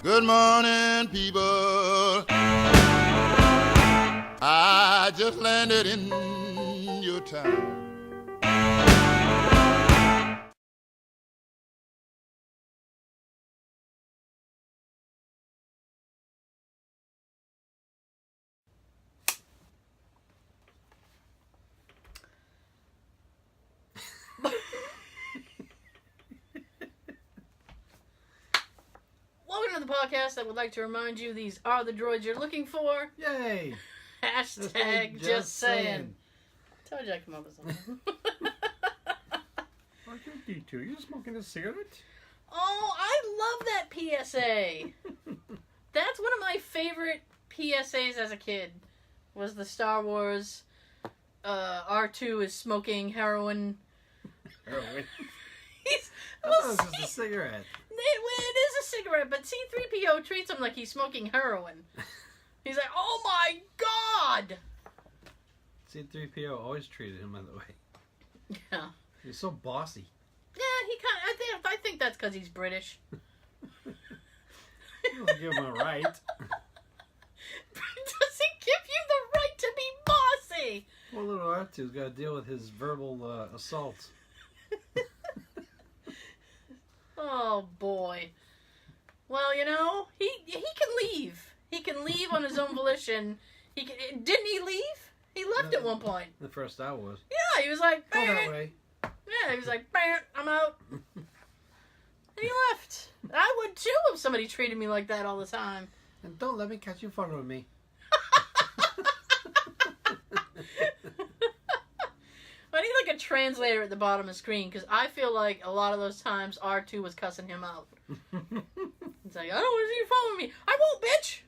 Good morning, people. I just landed in your town. Welcome to the podcast. I would like to remind you these are the droids you're looking for. Yay! Hashtag just saying. Told you I'd come up with something. What you do too? You smoking a cigarette? Oh, I love that PSA. That's one of my favorite PSAs as a kid. Was the Star Wars R2 is smoking heroin. Heroin? I thought it was just a cigarette. It is a cigarette, but C-3PO treats him like he's smoking heroin. He's like, oh my god! C-3PO always treated him that way. Yeah. He's so bossy. Yeah, I think that's because he's British. You don't give him a right. Does he give you the right to be bossy? Poor little R2's got to deal with his verbal assault. Oh boy. Well, you know, he can leave. He can leave on his own volition. Didn't he leave? He left at one point. The first Star Wars. Yeah, he was like, Go that way. Yeah, he was like, I'm out. And he left. I would too if somebody treated me like that all the time. And don't let me catch you fucking with me. I need like a translator at the bottom of the screen because I feel like a lot of those times R2 was cussing him out. It's like, I don't want to see you following me. I won't, bitch!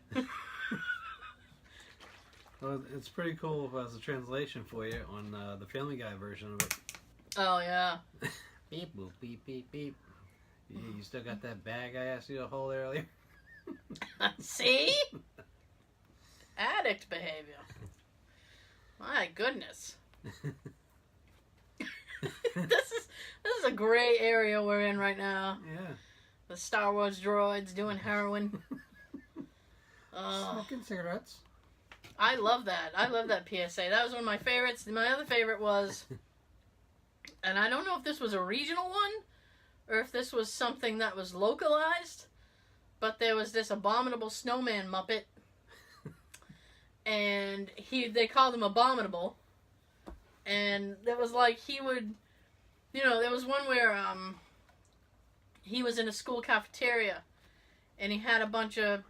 Well, it's pretty cool as a translation for you on the Family Guy version of it. Oh, yeah. Beep, boop, beep, beep, beep. You still got that bag I asked you to hold earlier? See? Addict behavior. My goodness. This is a gray area we're in right now. Yeah. The Star Wars droids doing heroin. Smoking cigarettes. I love that. I love that PSA. That was one of my favorites. My other favorite was, and I don't know if this was a regional one or if this was something that was localized, but there was this abominable snowman Muppet, and they called him Abominable, and there was like he would, you know, there was one where he was in a school cafeteria, and he had a bunch of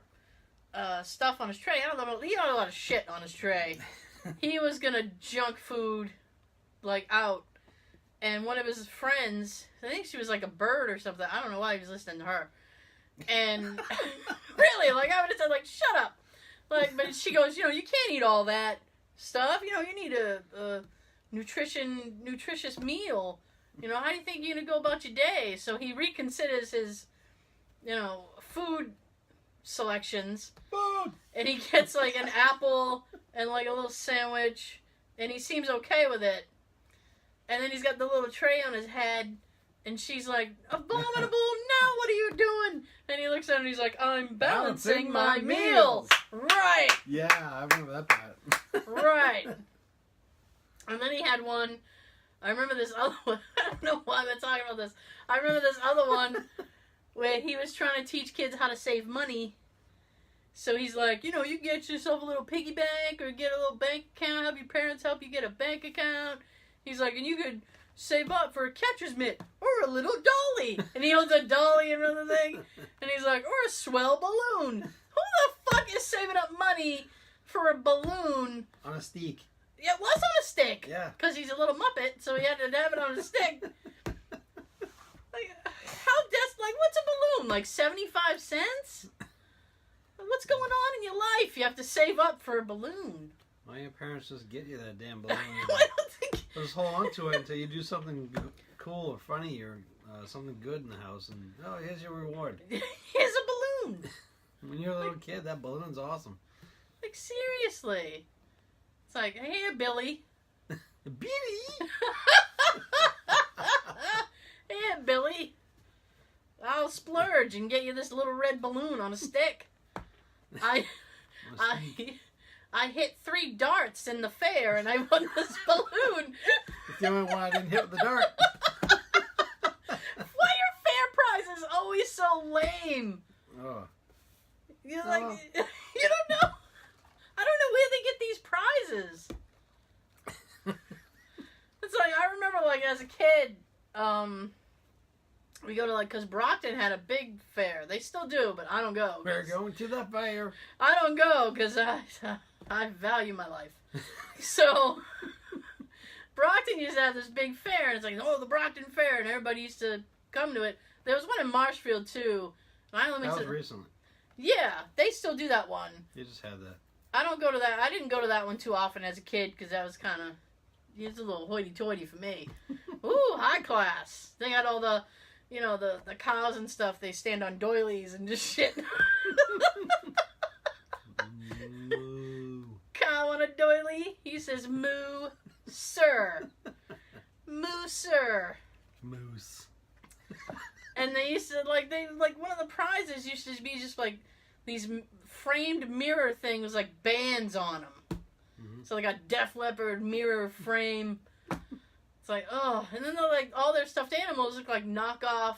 stuff on his tray. He had a lot of shit on his tray. He was gonna junk food, like, out. And one of his friends, I think she was like a bird or something. I don't know why he was listening to her. And really, like, I would have said, like, shut up. Like, but she goes, you know, you can't eat all that stuff. You know, you need a nutritious meal. You know, how do you think you're gonna go about your day? So he reconsiders his, you know, food selections. Food! And he gets like an apple and like a little sandwich, and he seems okay with it. And then he's got the little tray on his head, and she's like, Abominable, no, what are you doing? And he looks at her and he's like, I'm balancing my meals. Right. Yeah, I remember that part. Right. And then he had one, I remember this other one, I don't know why I'm talking about this. I remember this other one where he was trying to teach kids how to save money. So he's like, you know, you get yourself a little piggy bank or get a little bank account, have your parents help you get a bank account. He's like, and you could save up for a catcher's mitt or a little dolly. And he owns a dolly and another thing. And he's like, or a swell balloon. Who the fuck is saving up money for a balloon? On a stick. Yeah, it was on a stick. Yeah. Because he's a little Muppet, so he had to have it on a stick. Like, what's a balloon? Like 75 cents? What's going on in your life? You have to save up for a balloon. Why your parents just get you that damn balloon? I don't think... Just hold on to it until you do something cool or funny or something good in the house, and oh, here's your reward. Here's a balloon. When you're a little kid, that balloon's awesome. Like, seriously. It's like, hey, Billy. Billy? Hey, Billy. I'll splurge and get you this little red balloon on a stick. I hit 3 darts in the fair and I won this balloon. It's the only one I didn't hit with the dart. Why are fair prizes always so lame? Oh. You're like, you don't know. I don't know where they get these prizes. It's like, I remember, like, as a kid, we go to, like, because Brockton had a big fair. They still do, but I don't go. We're going to the fair. I don't go because I value my life. So, Brockton used to have this big fair, and it's like, oh, the Brockton Fair, and everybody used to come to it. There was one in Marshfield, too. That was recently. Yeah, they still do that one. You just had that. I don't go to that. I didn't go to that one too often as a kid because that was kind of, it's a little hoity-toity for me. Ooh, high class. They got all the, you know, the cows and stuff. They stand on doilies and just shit. Moo. Cow on a doily. He says moo, sir. Moo, sir. Moose. And they used to, like, one of the prizes used to be just, like, these framed mirror things with, like, bands on them. Mm-hmm. So they got Def Leppard mirror frame. It's like, oh. And then they're, like, all their stuffed animals look like knockoff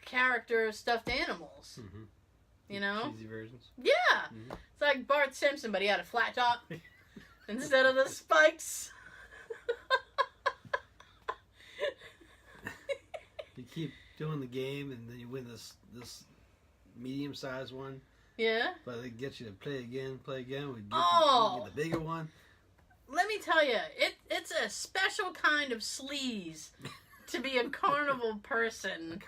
character stuffed animals. Mm-hmm. You know? Cheesy versions. Yeah. Mm-hmm. It's like Bart Simpson, but he had a flat top instead of the spikes. You keep doing the game, and then you win this medium-sized one. Yeah. But they get you to play again. We get the bigger one. Let me tell you, it's a special kind of sleaze to be a carnival person.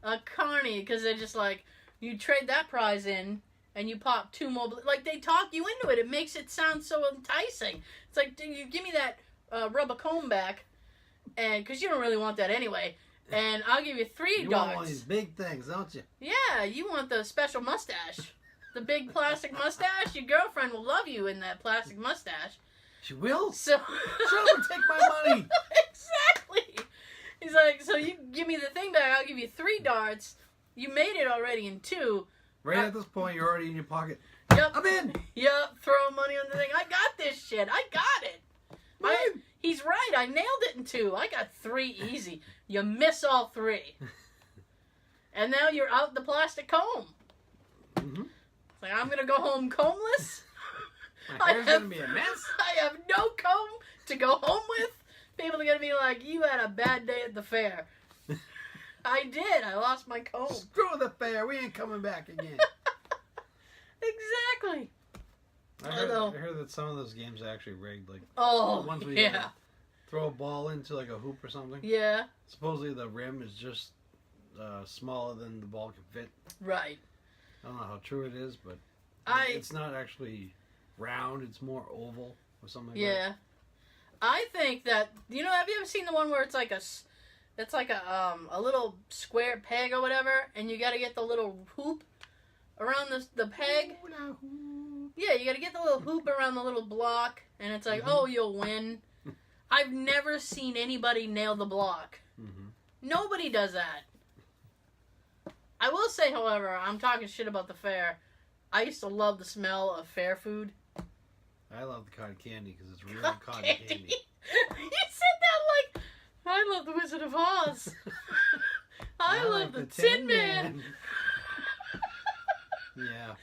A carny, because they're just like, you trade that prize in, and you pop 2 more. Like, they talk you into it. It makes it sound so enticing. It's like, you give me that rubber comb back, and because you don't really want that anyway. And I'll give you 3 darts. You want one of these big things, don't you? Yeah, you want the special mustache. The big plastic mustache. Your girlfriend will love you in that plastic mustache. She will? So she'll take my money. Exactly. He's like, so you give me the thing back, I'll give you 3 darts. You made it already in 2. Right at this point, you're already in your pocket. Yep. I'm in. Yep, throwing money on the thing. I got this shit. I got it. He's right. I nailed it in 2. I got 3 easy. You miss all 3. And now you're out the plastic comb. Mm-hmm. It's like, I'm going to go home combless. My hair's going to be a mess. I have no comb to go home with. People are going to be like, you had a bad day at the fair. I did. I lost my comb. Screw the fair. We ain't coming back again. Exactly. I heard that some of those games are actually rigged. Like, ones where you throw a ball into like a hoop or something. Yeah. Supposedly the rim is just smaller than the ball can fit. Right. I don't know how true it is, but it's not actually round. It's more oval or something like that. Yeah. I think that, you know, have you ever seen the one where it's like a little square peg or whatever, and you got to get the little hoop around the peg? Yeah, you got to get the little hoop around the little block, and it's like, oh, you'll win. I've never seen anybody nail the block. Mm-hmm. Nobody does that. I will say, however, I'm talking shit about the fair. I used to love the smell of fair food. I love the cotton candy because it's real cotton candy. You said that like, I love the Wizard of Oz. I love the Tin Man. Yeah.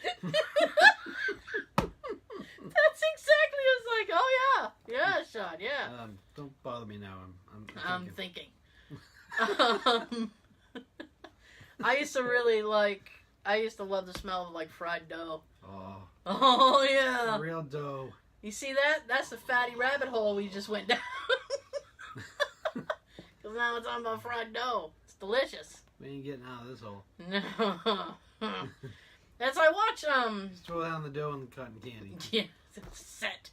That's exactly. I was like, oh yeah, Sean, yeah. Don't bother me now. I'm thinking. I used to love the smell of like fried dough. Oh yeah. Real dough. You see that? That's the fatty rabbit hole we just went down. Because now we're talking about fried dough. It's delicious. We ain't getting out of this hole. No. As I watch Just throw down the dough and the cotton candy. Yeah, set.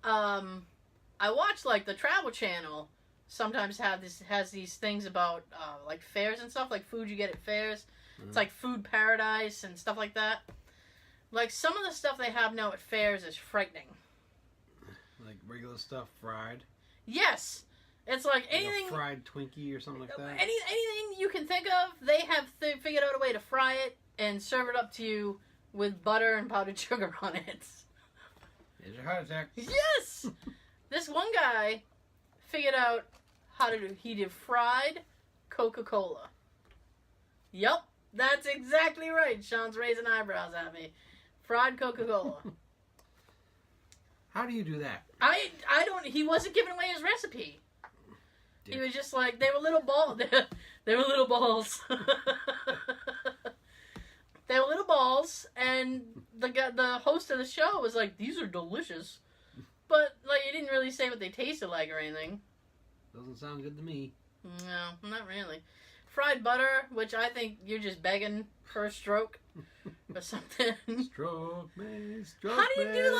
I watch like the Travel Channel. Sometimes has these things about like fairs and stuff, like food you get at fairs. Mm-hmm. It's like Food Paradise and stuff like that. Like some of the stuff they have now at fairs is frightening. Like regular stuff fried. Yes, It's like Like a anything, fried Twinkie or something like that. anything you can think of, they have figured out a way to fry it and serve it up to you with butter and powdered sugar on it. Here's your heart attack. Yes! This one guy figured out how to do, he did fried Coca-Cola. Yup, that's exactly right. Sean's raising eyebrows at me. Fried Coca-Cola. How do you do that? I don't, he wasn't giving away his recipe. He was just like, they were little balls. They were little balls. They were little balls, and the host of the show was like, these are delicious. But, like, he didn't really say what they tasted like or anything. Doesn't sound good to me. No, not really. Fried butter, which I think you're just begging for a stroke or something. Stroke me, stroke How do you do,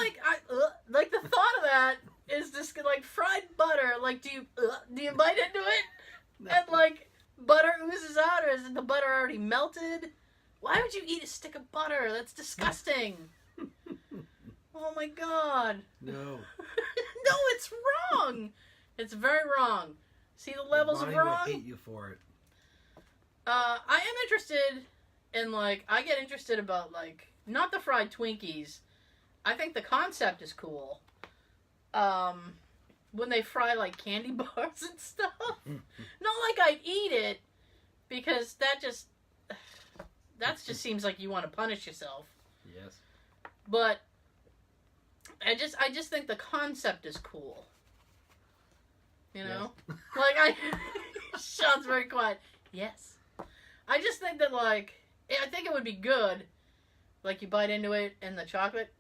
like the thought of that is just, like, fried butter, like, do you bite into it? No. And, like, butter oozes out, or is the butter already melted? Why would you eat a stick of butter? That's disgusting. Oh my god. No. No, it's wrong. It's very wrong. See the levels of Your wrong? body would hate you for it. I am interested in, like, I get interested about, like, not the fried Twinkies. I think the concept is cool. When they fry, like, candy bars and stuff. Not like I'd eat it, because that just seems like you want to punish yourself. Yes. But I just think the concept is cool. You know? Yes. Like, Sean's very quiet. Yes. I just think that, like, I think it would be good. Like, you bite into it and the chocolate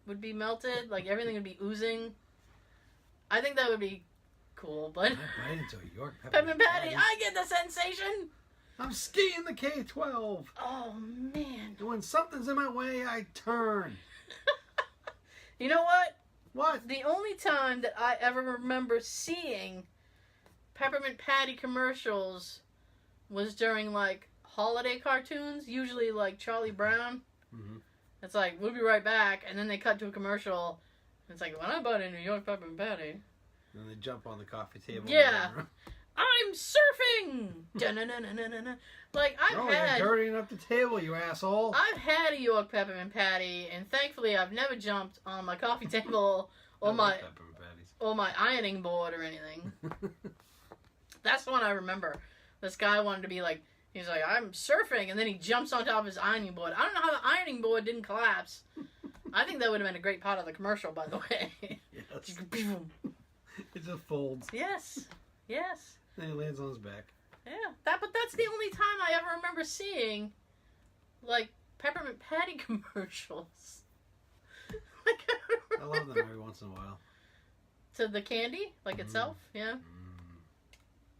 would be melted. Like, everything would be oozing. I think that would be cool, but... I bite into a York Peppermint Patty, I get the sensation! I'm skiing the K-12. Oh, man. And when something's in my way, I turn. You know what? What? The only time that I ever remember seeing Peppermint Patty commercials was during, like, holiday cartoons, usually, like, Charlie Brown. Mm-hmm. It's like, we'll be right back, and then they cut to a commercial, and it's like, when I bought a New York Peppermint Patty... And then they jump on the coffee table. Yeah. I'm surfing! Da-na-na-na-na-na. Like, You're dirtying up the table, you asshole. I've had a York Peppermint Patty, and thankfully I've never jumped on my coffee table I or love my peppermint patties. or my ironing board or anything. That's the one I remember. This guy wanted to be like, he's like, I'm surfing, and then he jumps on top of his ironing board. I don't know how the ironing board didn't collapse. I think that would have been a great part of the commercial, by the way. Yes. It just folds. Yes. Yes. Then he lands on his back. Yeah. But that's the only time I ever remember seeing, like, Peppermint Patty commercials. Like, I love them every once in a while. To the candy, like itself, yeah.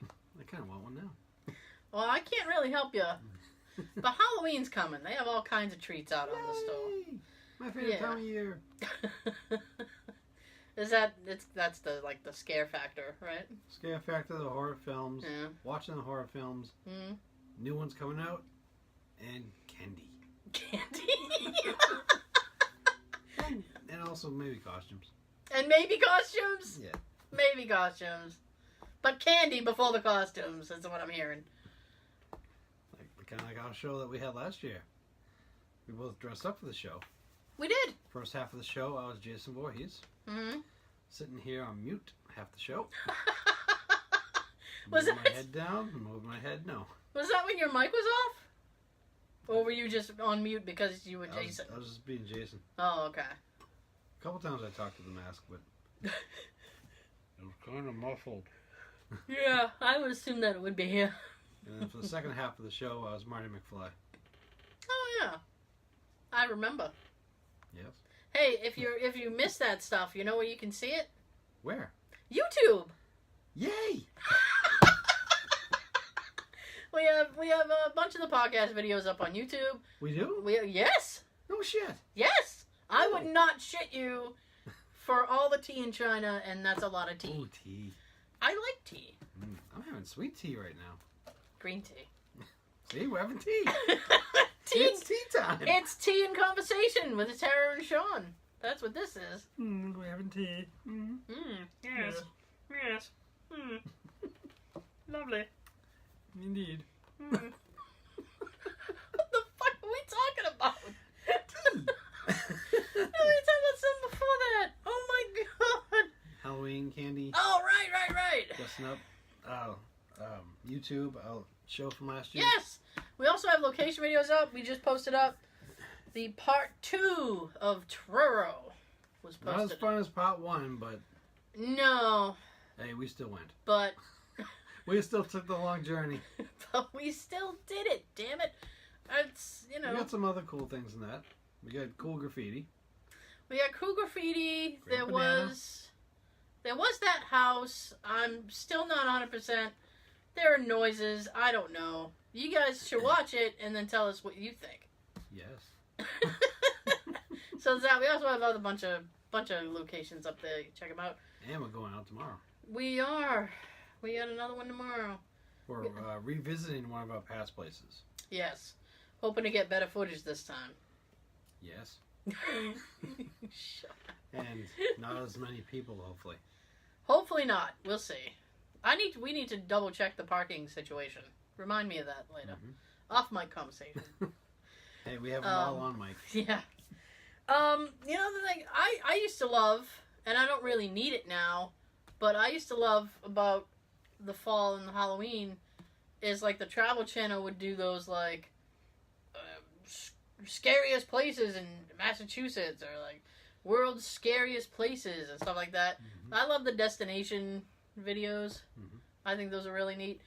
I kind of want one now. Well, I can't really help you. But Halloween's coming. They have all kinds of treats out on the store. Yay! My favorite time of year. That's the, like, the scare factor, right? Scare factor, the horror films. Yeah. Watching the horror films. Mm. New ones coming out. And candy. Candy. And also maybe costumes. And maybe costumes. Yeah. Maybe costumes. But candy before the costumes. That's what I'm hearing. Like the kind of like our show that we had last year. We both dressed up for the show. We did. First half of the show, I was Jason Voorhees. Mm-hmm. Sitting here on mute half the show. Was Moving that my head down, moving my head, no. Was that when your mic was off? Or were you just on mute because you were Jason? I was just being Jason. Oh, okay. A couple times I talked to the mask, but it was kind of muffled. Yeah, I would assume that it would be here. And then for the second half of the show, I was Marty McFly. Oh yeah, I remember. Yes. Hey, if you miss that stuff, you know where you can see it? Where? YouTube. Yay! We have a bunch of the podcast videos up on YouTube. We do? Yes. No shit. Yes. I would not shit you for all the tea in China, and that's a lot of tea. Ooh, tea. I like tea. I'm having sweet tea right now. Green tea. See, we're having tea. Tea. It's tea time. It's tea and conversation with Tara and Sean. That's what this is. We're having tea. Yes. Yes. Lovely. Indeed. What the fuck are we talking about? No, we were talking about something before that. Oh my god. Halloween candy. Oh, right. Dressing up. YouTube. Show from last year. Yes. We also have location videos up. We just posted up the part 2 of Truro was posted. Not as fun as part 1, but No, hey, we still went. but We still took the long journey. we still did it. Damn it. It's, We got some other cool things in that. We got cool graffiti. We got cool graffiti. Great There banana. was that house. I'm still not 100%. There are noises. I don't know. You guys should watch it and then tell us what you think. Yes. So that we also have a bunch of locations up there. Check them out. And we're going out tomorrow. We are. We got another one tomorrow. We're revisiting one of our past places. Yes. Hoping to get better footage this time. Yes. Shut up. And not as many people, hopefully. Hopefully not. We'll see. We need to double check the parking situation. Remind me of that later. Mm-hmm. Off mic conversation. Hey, we have them all on mic. Yeah. You know the thing I used to love, and I don't really need it now, but I used to love about the fall and the Halloween is like the Travel Channel would do those like scariest places in Massachusetts or like world's scariest places and stuff like that. Mm-hmm. I love the destination videos. Mm-hmm. I think those are really neat.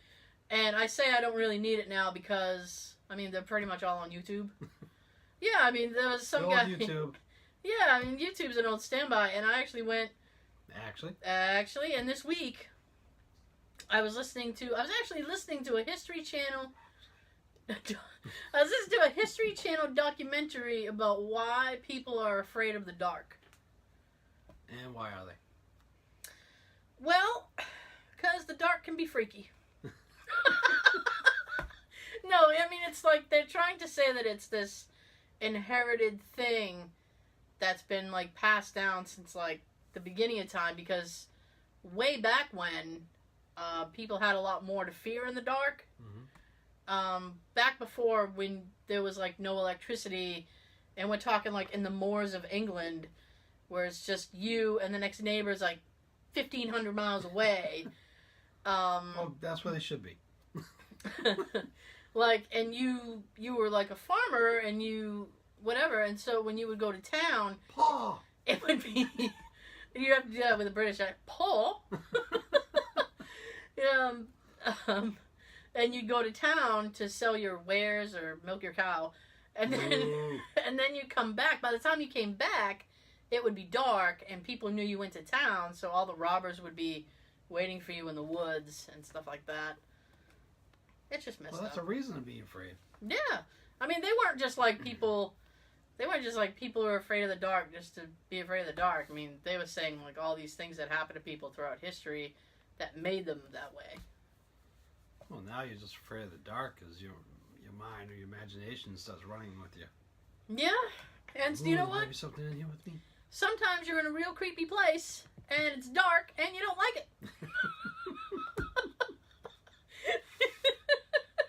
And I say I don't really need it now because I mean they're pretty much all on YouTube. Yeah, I mean there was some Go guy. on YouTube. Yeah, I mean YouTube's an old standby, and I actually went. Actually, and this week, I was actually listening to a History Channel. I was listening to a History Channel documentary about why people are afraid of the dark. and why are they? Well, because the dark can be freaky. No, I mean, it's like they're trying to say that it's this inherited thing that's been, like, passed down since, like, the beginning of time, because way back when, people had a lot more to fear in the dark. Mm-hmm. Back before when there was, like, no electricity, and we're talking, like, in the moors of England, where it's just you and the next neighbor's, like, 1,500 miles away. Well, that's where they should be. Like, and you were like a farmer and you whatever, and so when you would go to town, Paul. it would be you have to do that with a British accent, Paul. And you'd go to town to sell your wares or milk your cow, and then Ooh. and then you'd come back. By the time you came back, it would be dark and people knew you went to town, so all the robbers would be waiting for you in the woods and stuff like that. It's just messed Well, that's up. a reason to be afraid. Yeah. I mean, they weren't just like people who are afraid of the dark just to be afraid of the dark. I mean, they were saying like all these things that happened to people throughout history that made them that way. Well, now you're just afraid of the dark because your mind or your imagination starts running with you. Yeah. And you know what? Maybe something in here with me. Sometimes you're in a real creepy place and it's dark and you don't like it.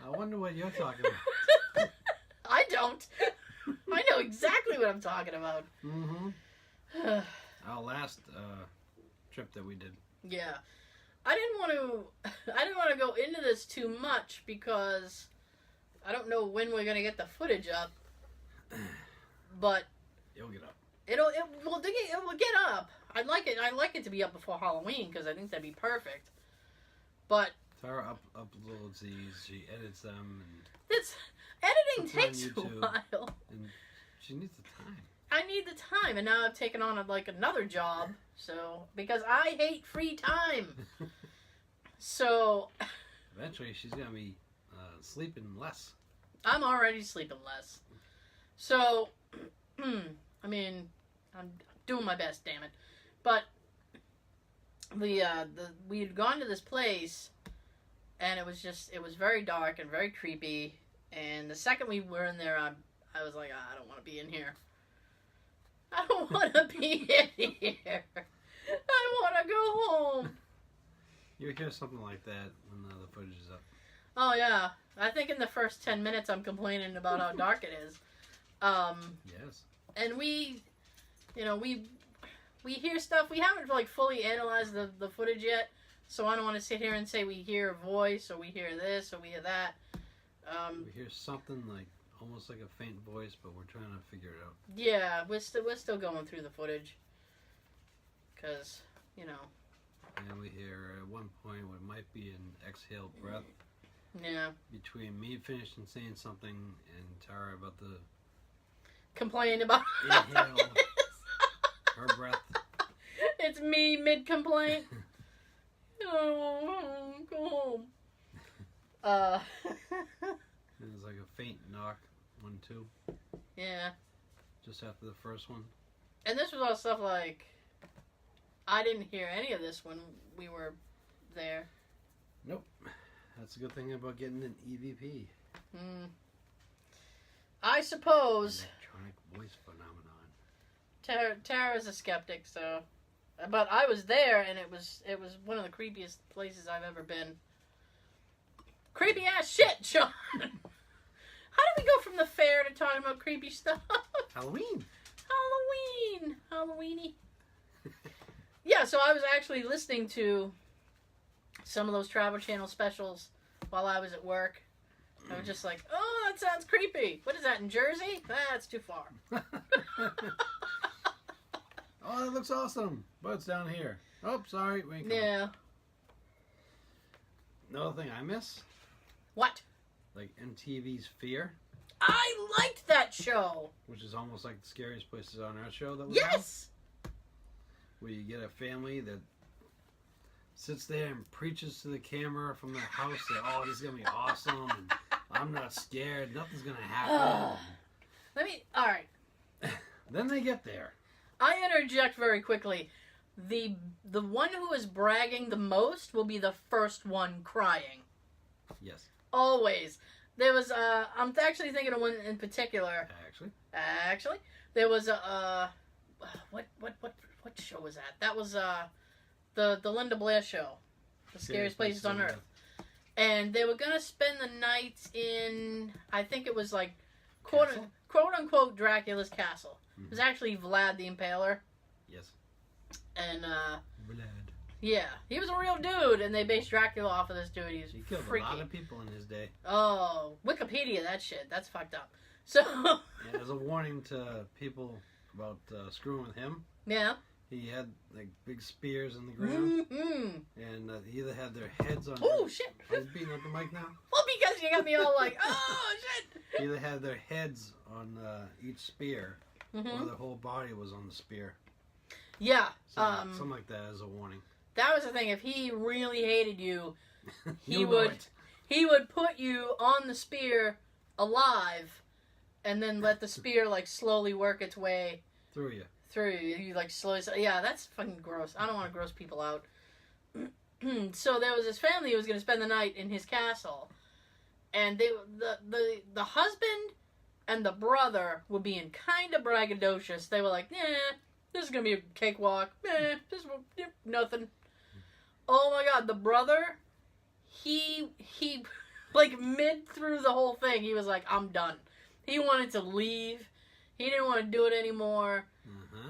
I wonder what you're talking about. I don't. I know exactly what I'm talking about. Mm-hmm. Our last trip that we did. Yeah. I didn't want to go into this too much because I don't know when we're gonna get the footage up. But It'll get up. it will get up. I'd like it to be up before Halloween because I think that'd be perfect. But Tara uploads these. She edits them, it's editing Puts takes them a on YouTube. while. and she needs the time. I need the time, and now I've taken on another job. So because I hate free time. So Eventually, she's gonna be sleeping less. I'm already sleeping less. So, I mean, I'm doing my best, damn it. But we had gone to this place, and it was very dark and very creepy. And the second we were in there, I was like, I don't want to be in here. I don't want to be in here. I want to go home. You hear something like that when the footage is up. Oh yeah, I think in the first 10 minutes I'm complaining about how dark it is. Yes. And we hear stuff. We haven't like fully analyzed the footage yet, so I don't want to sit here and say we hear a voice or we hear this or we hear that. We hear something like almost like a faint voice, but we're trying to figure it out. Yeah, we're still going through the footage, cause And we hear at one point what might be an exhaled breath. Yeah. Between me finishing saying something and Tara about the complaining about inhale, her breath. It's me mid-complaint. Oh, go home. It was like a faint knock, 1, 2. Yeah. Just after the first one. And this was all stuff like, I didn't hear any of this when we were there. Nope. That's a good thing about getting an EVP. I suppose. Electronic voice phenomenon. Tara's a skeptic, so. But I was there, and it was one of the creepiest places I've ever been. Creepy ass shit, Sean. How did we go from the fair to talking about creepy stuff? Halloween. Halloweeny. Yeah, so I was actually listening to some of those Travel Channel specials while I was at work. I was just like, oh, that sounds creepy. What is that, in Jersey? That's too far. Oh, that looks awesome. But it's down here. Oh, sorry. We ain't coming. Yeah. Another thing I miss? What? Like MTV's Fear. I liked that show. Which is almost like the scariest places on our show that we Yes! have. Where you get a family that sits there and preaches to the camera from their house that, oh, this is going to be awesome. And I'm not scared. Nothing's going to happen. Alright. Then they get there. I interject very quickly. The one who is bragging the most will be the first one crying. Yes. Always. There was I'm actually thinking of one in particular. Actually, there was a what show was that? That was the Linda Blair show, The Scariest Places on Earth. And they were gonna spend the night in, I think it was like quote unquote Dracula's castle. It was actually Vlad the Impaler. Yes. And Vlad. yeah, he was a real dude, and they based Dracula off of this dude. He killed freaky. a lot of people in his day. Oh, Wikipedia, that shit. That's fucked up. So. And as a warning to people about screwing with him. Yeah. He had like big spears in the ground. And he either had their heads on. Oh shit! I was beating up the mic now. Well, because you got me all like, oh shit! He either had their heads on each spear, or their whole body was on the spear. Yeah. Something like that as a warning. That was the thing. If he really hated you, he would put you on the spear alive, and then let the spear like slowly work its way through you. You like slowly. Yeah, that's fucking gross. I don't want to gross people out. So there was this family who was going to spend the night in his castle, and the husband and the brother were being kind of braggadocious. They were like, this is going to be a cakewalk. This nothing. Oh my god, the brother, he like mid through the whole thing, he was like, I'm done. He wanted to leave. He didn't want to do it anymore.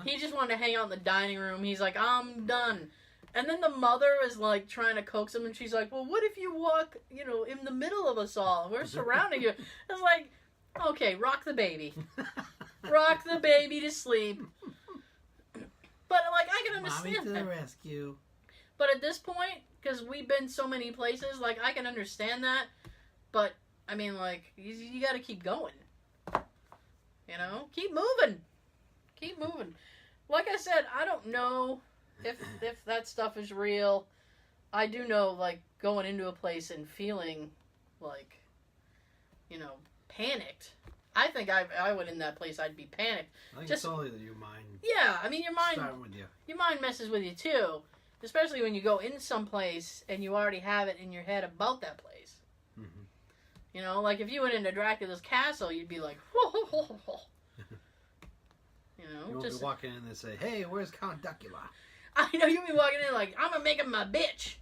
He just wanted to hang out in the dining room. He's like, I'm done. And then the mother is like trying to coax him, and she's like, well, what if you walk, in the middle of us all, and we're surrounding you? It's like, okay, rock the baby. Rock the baby to sleep. But like, I can understand Mommy to that. the rescue. But at this point, because we've been so many places, like, I can understand that. But, I mean, like, you gotta keep going. Keep moving. Keep moving. Like I said, I don't know if that stuff is real. I do know, like, going into a place and feeling, like, panicked. I think I would in that place, I'd be panicked. I think it's only that your mind. Yeah, I mean, your mind. Starting with you. Your mind messes with you too. Especially when you go in some place and you already have it in your head about that place. Mm-hmm. Like if you went into Dracula's castle, you'd be like, whoa, whoa, whoa, whoa. You won't be walking in and say, hey, where's Count Dracula? I know, you'll be walking in like, I'm gonna make him my bitch.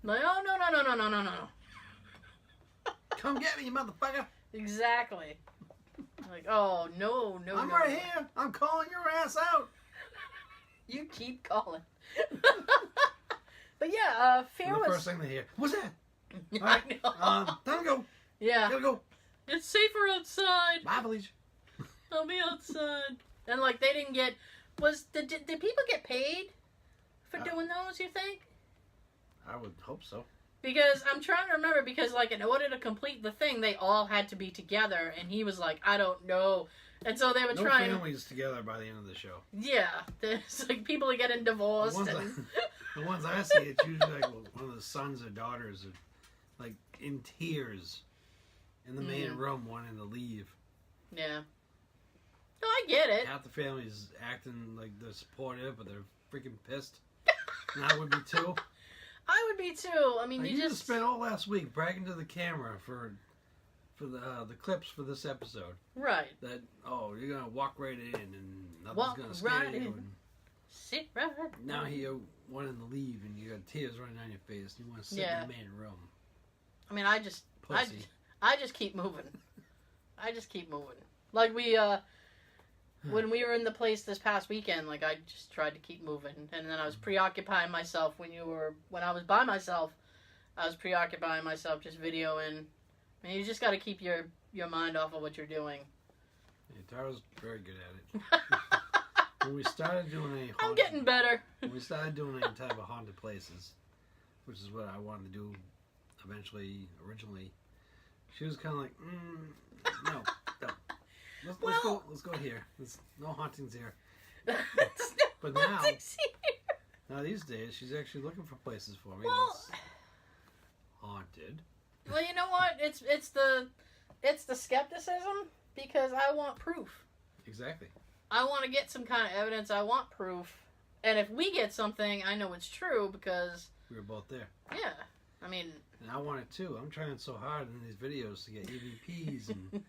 Like, oh, no. Come get me, you motherfucker. Exactly. Like, oh, no. I'm right here. I'm calling your ass out. You keep calling. But yeah, Fear And the was... first thing they hear, what's that? I know. Time to go. Yeah. Gotta go. It's safer outside. Bye, Felicia. I'll be outside. And, like, they didn't get... Did people get paid for doing those, you think? I would hope so. Because I'm trying to remember, because, like, in order to complete the thing, they all had to be together, and he was like, I don't know. And so they were trying... No families together by the end of the show. Yeah. There's, like, people are getting divorced. The ones I see, it's usually, like, one of the sons or daughters are, like, in tears in the main room wanting to leave. Yeah. No, I get it. Half the family's acting like they're supportive, but they're freaking pissed. And I would be too. I would be too. I mean, Like, you just spent all last week bragging to the camera for the clips for this episode. Right. That, oh, you're gonna walk right in and nothing's Walk gonna scare right you. in. And Sit right. now you're wanting to leave and you got tears running down your face and you want to sit Yeah. in the main room. I mean, I just Pussy. I just keep moving. I just keep moving. Like when we were in the place this past weekend, like I just tried to keep moving, and then I was preoccupying myself when I was by myself. I was preoccupying myself just videoing. And you just got to keep your mind off of what you're doing. Yeah, Tara's very good at it. When we started doing I'm getting better. When we started doing any type of haunted places, which is what I wanted to do originally, she was kind of like, no. Let's go here. There's no hauntings here. But now these days, she's actually looking for places for me that's haunted. Well, you know what? It's the skepticism, because I want proof. Exactly. I want to get some kind of evidence. I want proof. And if we get something, I know it's true because... We were both there. Yeah. I mean... And I want it too. I'm trying so hard in these videos to get EVPs and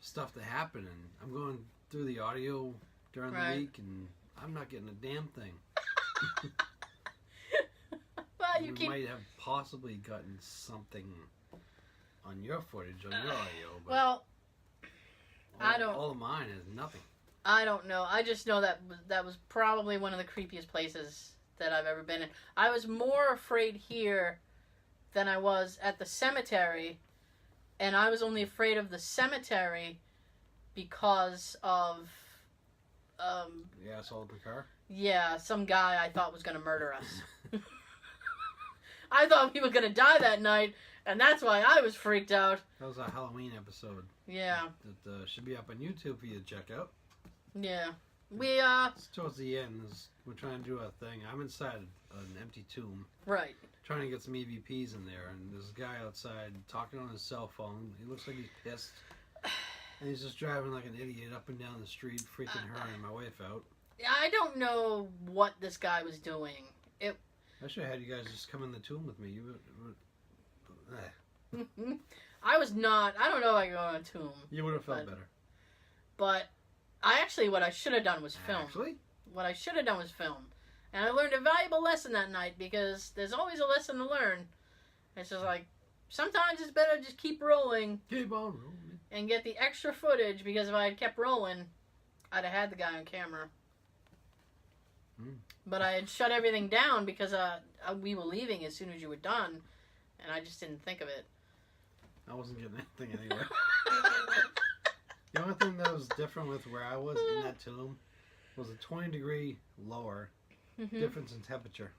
stuff to happen. And I'm going through the audio during the week and I'm not getting a damn thing. Well, we might have possibly gotten something on your footage, on your audio. But well, I don't... All of mine is nothing. I don't know. I just know that was probably one of the creepiest places that I've ever been in. I was more afraid here than I was at the cemetery. And I was only afraid of the cemetery because of... the asshole in the car? Yeah, some guy I thought was going to murder us. I thought we were going to die that night, and that's why I was freaked out. That was a Halloween episode. Yeah. That should be up on YouTube for you to check out. Yeah. It's towards the end. We're trying to do a thing. I'm inside an empty tomb. Right. Trying to get some EVPs in there, and there's a guy outside talking on his cell phone. He looks like he's pissed. And he's just driving like an idiot up and down the street, freaking her and my wife out. I don't know what this guy was doing. I should have had you guys just come in the tomb with me. I was not. I don't know if I go on a tomb. You would have felt better. But what I should have done was film. Actually? What I should have done was film. And I learned a valuable lesson that night, because there's always a lesson to learn. It's just like, sometimes it's better to just keep rolling. Keep on rolling. And get the extra footage, because if I had kept rolling, I'd have had the guy on camera. But I had shut everything down because we were leaving as soon as you were done, and I just didn't think of it. I wasn't getting anything anyway. The only thing that was different with where I was in that tomb was a 20-degree lower difference in temperature.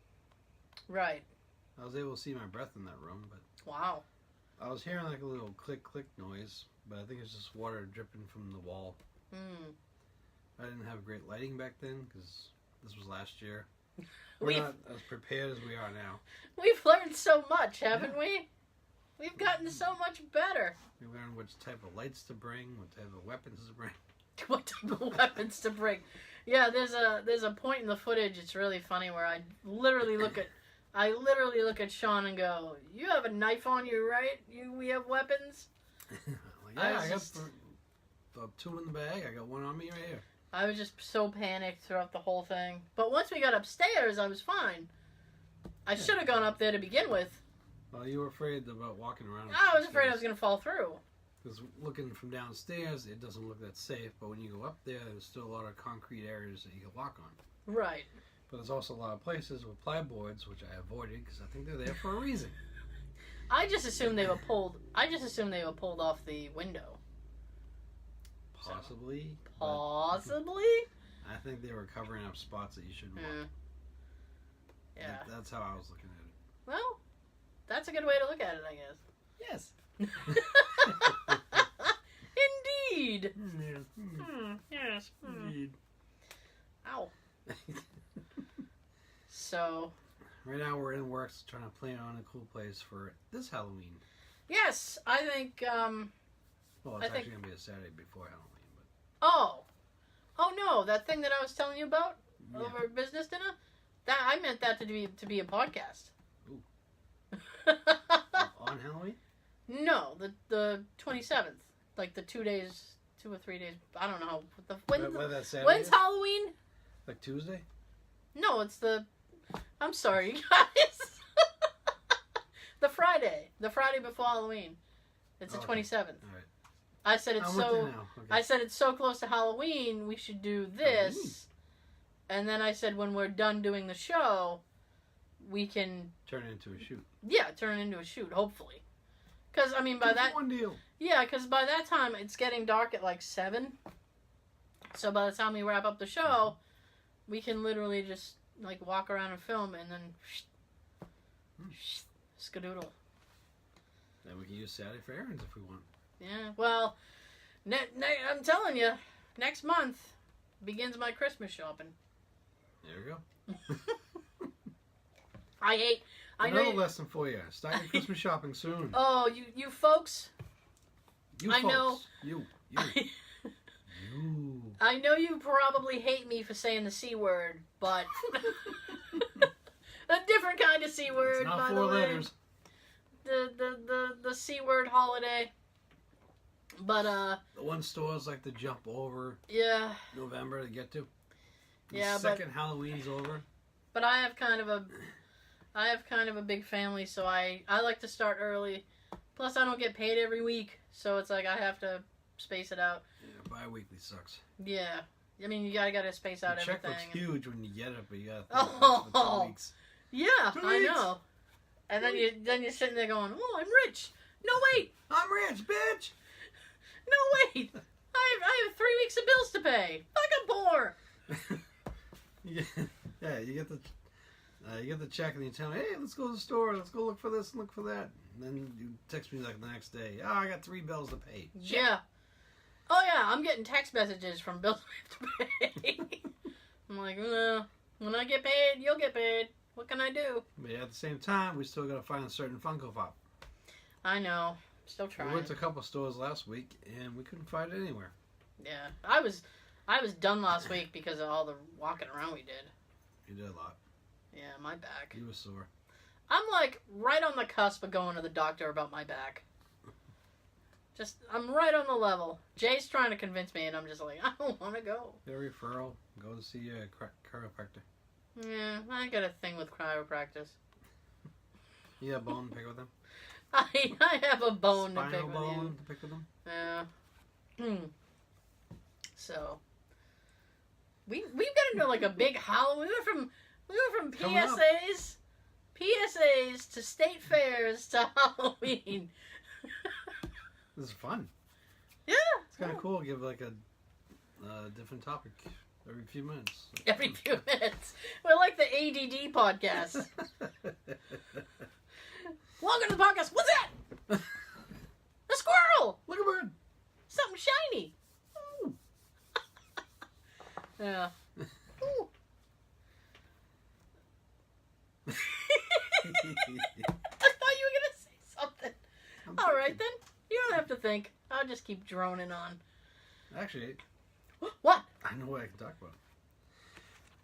Right. I was able to see my breath in that room, but... Wow. I was hearing like a little click noise, but I think it's just water dripping from the wall. I didn't have great lighting back then, because this was last year. We're not as prepared as we are now. We've learned so much, haven't we? We've gotten so much better. We learned which type of lights to bring, what type of weapons to bring. What type of weapons to bring. Yeah, there's a point in the footage, it's really funny, where I literally look at Sean and go, "You have a knife on you, right? We have weapons?" Like, yeah, I got two in the bag. I got one on me right here. I was just so panicked throughout the whole thing. But once we got upstairs, I was fine. I should have gone up there to begin with. Well, you were afraid about walking around. I was afraid I was going to fall through. Because looking from downstairs, it doesn't look that safe. But when you go up there, there's still a lot of concrete areas that you can walk on. Right. But there's also a lot of places with plyboards, which I avoided because I think they're there for a reason. I just assumed they were pulled. Off the window. Possibly. Possibly. I think they were covering up spots that you shouldn't walk. Yeah. That's how I was looking at it. Well, that's a good way to look at it, I guess. Yes. Indeed. Yes. Indeed. Ow. So. Right now we're in works trying to plan on a cool place for this Halloween. Yes, I think. Well, it's actually gonna be a Saturday before Halloween, but. Oh no! That thing that I was telling you about over business dinner. That I meant that to be a podcast. Ooh. On Halloween? No, the 27th, like the 2 or 3 days. I don't know. When's Halloween? Like Tuesday? No, it's the. I'm sorry, you guys. The Friday before Halloween. It's the 27th. All right. I said it's so. Okay. I said it's so close to Halloween. We should do this. Halloween. And then I said when we're done doing the show, we can turn it into a shoot. Yeah, turn it into a shoot. Hopefully, because I mean by that. One deal. Yeah, because by that time it's getting dark at like 7. So by the time we wrap up the show, we can literally just like walk around and film, and then skadoodle. Then we can use Saturday for errands if we want. Yeah, well, I'm telling you, next month begins my Christmas shopping. There we go. Another lesson for you. Start your Christmas shopping soon. Oh, you folks. You I folks. know. You. I know you probably hate me for saying the C word, but a different kind of C word. It's not by 4 the way. letters. The C word holiday. But the one stores like to jump over. Yeah. November to get to. The second Halloween's over. But I have kind of a big family, so I like to start early. Plus, I don't get paid every week, so it's like I have to space it out. Yeah, bi-weekly sucks. Yeah, I mean you gotta space out everything. The check looks huge when you get it, but you gotta think for 2 weeks. Yeah, 2 weeks. I know. And then you're sitting there going, "Oh, I'm rich." No, wait. I'm rich, bitch. No, wait. I have 3 weeks of bills to pay. Fuck, I'm poor. Yeah, you get the check and you tell me, hey, let's go to the store, let's go look for this and look for that. And then you text me like the next day, I got 3 bills to pay. Yeah. Oh yeah, I'm getting text messages from bills I have to pay. I'm like, when I get paid, you'll get paid. What can I do? But yeah, at the same time, we still gotta find a certain Funko Pop. I know. Still trying. We went to a couple stores last week and we couldn't find it anywhere. Yeah, I was done last week because of all the walking around we did. You did a lot. Yeah, my back. You were sore. I'm like right on the cusp of going to the doctor about my back. I'm right on the level. Jay's trying to convince me, and I'm just like, I don't want to go. Get a referral. Go to see a chiropractor. Yeah, I got a thing with chiropractors. You have a bone to pick with them? I have a bone Spinal to pick with you. bone to pick with them? Yeah. So we've got into like a big Halloween. We went from PSAs to state fairs to Halloween. This is fun. Yeah. It's kind of cool. Give like a different topic every few minutes. Every few minutes. We're like the ADD podcast. Welcome to the podcast. What's that? A squirrel. Look at bird. Something shiny. Ooh. Yeah. Ooh. I thought you were going to say something. All right, then. You don't have to think. I'll just keep droning on. Actually. What? I know what I can talk about.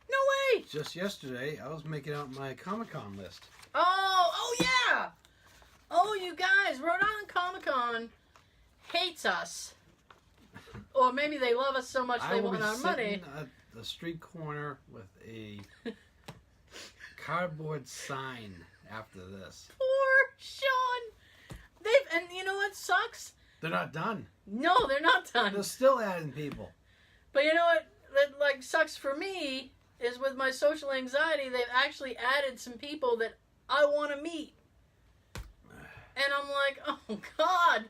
No way. Just yesterday, I was making out my Comic-Con list. Oh yeah. Oh, you guys, Rhode Island Comic-Con hates us. Or maybe they love us so much they want our money. At the street corner with a cardboard sign after this. Poor Sean. And you know what sucks? They're not done. No, they're not done. They're still adding people. But you know what? That like sucks for me is with my social anxiety. They've actually added some people that I want to meet, and I'm like, oh God.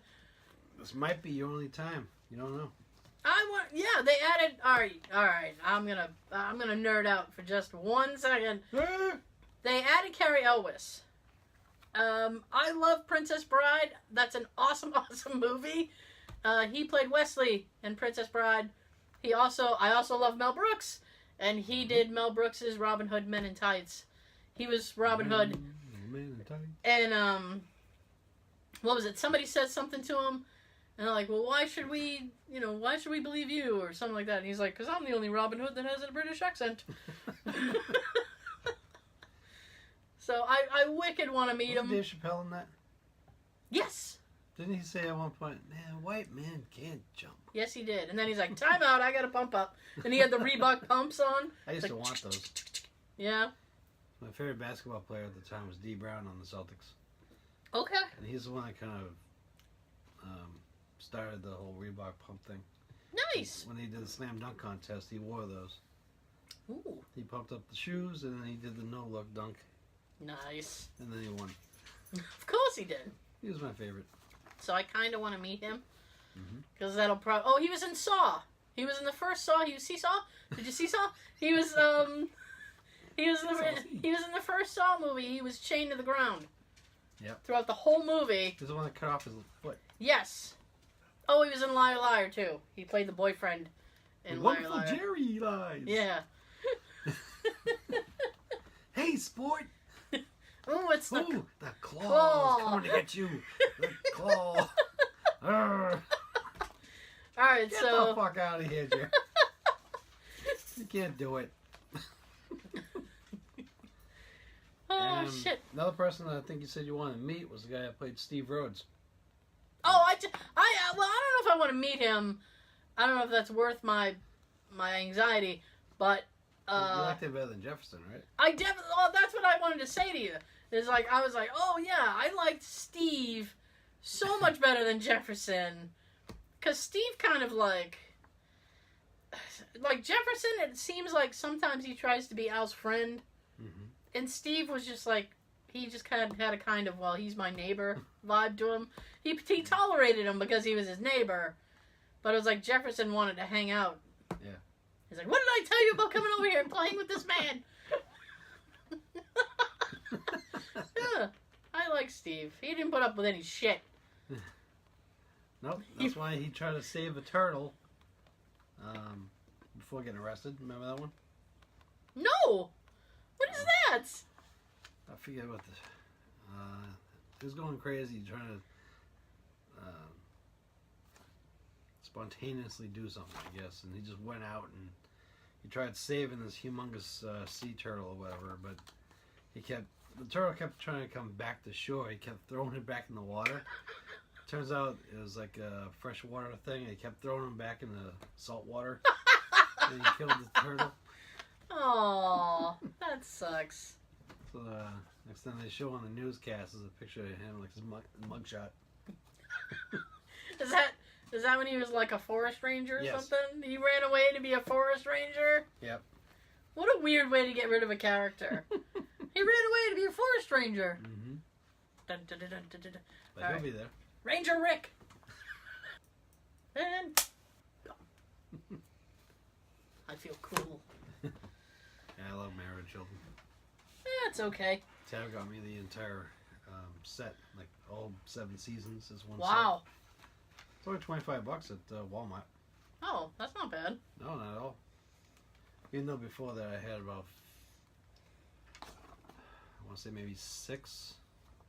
This might be your only time. You don't know. Yeah, they added. All right. I'm gonna nerd out for just 1 second. They added Carrie Elwes. I love Princess Bride. That's an awesome, awesome movie. He played Wesley in Princess Bride. I also love Mel Brooks, and he did Mel Brooks's Robin Hood Men in Tights. He was Robin Hood. Men in Tights. And what was it? Somebody said something to him. And they're like, well, why should we believe you? Or something like that. And he's like, because I'm the only Robin Hood that has a British accent. So I wicked want to meet him. Dave Chappelle in that? Yes. Didn't he say at one point, man, white men can't jump? Yes, he did. And then he's like, time out, I got to pump up. And he had the Reebok pumps on. I used to want those. Yeah. My favorite basketball player at the time was D. Brown on the Celtics. Okay. And he's the one that kind of started the whole Reebok pump thing. Nice. When he did the slam dunk contest, he wore those. Ooh. He pumped up the shoes, and then he did the no-look dunk. Nice. And then he won. Of course he did. He was my favorite. So I kind of want to meet him. Because that'll probably... Oh, he was in Saw. He was in the first Saw. Did you see Saw? He was, he was in the first Saw movie. He was chained to the ground. Yep. Throughout the whole movie. He's the one that cut off his foot. Yes. Oh, he was in Liar Liar, too. He played the boyfriend in Liar Liar. Wonderful Jerry lies. Yeah. Hey, sport. Ooh, it's the... Ooh, the claw is coming to get you. The claw. All right, Get so... the fuck out of here, Jerry. You can't do it. Oh, shit. Another person that I think you said you wanted to meet was the guy that played Steve Rhodes. Oh, I don't know if I want to meet him. I don't know if that's worth my anxiety, but You liked him better than Jefferson, right? I definitely. Oh, that's what I wanted to say to you. Is like I was like, oh yeah, I liked Steve so much better than Jefferson, because Steve kind of like Jefferson. It seems like sometimes he tries to be Al's friend, and Steve was just like. He just kind of had a kind of, well, he's my neighbor vibe to him. He tolerated him because he was his neighbor. But it was like Jefferson wanted to hang out. Yeah. He's like, what did I tell you about coming over here and playing with this man? Yeah, I like Steve. He didn't put up with any shit. Nope. That's why he tried to save a turtle before getting arrested. Remember that one? No! What is that? I forget what the... he was going crazy trying to spontaneously do something, I guess. And he just went out and he tried saving this humongous sea turtle or whatever, but the turtle kept trying to come back to shore. He kept throwing it back in the water. Turns out it was like a freshwater thing. He kept throwing him back in the salt water. And he killed the turtle. Aw, that sucks. So next time they show on the newscast is a picture of him, like his mugshot. Is that when he was like a forest ranger or Yes. something? He ran away to be a forest ranger? Yep. What a weird way to get rid of a character. He ran away to be a forest ranger. Mm-hmm. Dun, dun, dun, dun, dun, dun. But All he'll right. be there. Ranger Rick. And go. I feel cool. Yeah, I love Married Children. That's okay. Tab got me the entire set, like all 7 seasons is one Wow. set. It's only $25 at Walmart. Oh, that's not bad. No, not at all. Even though before that I had about, I want to say maybe 6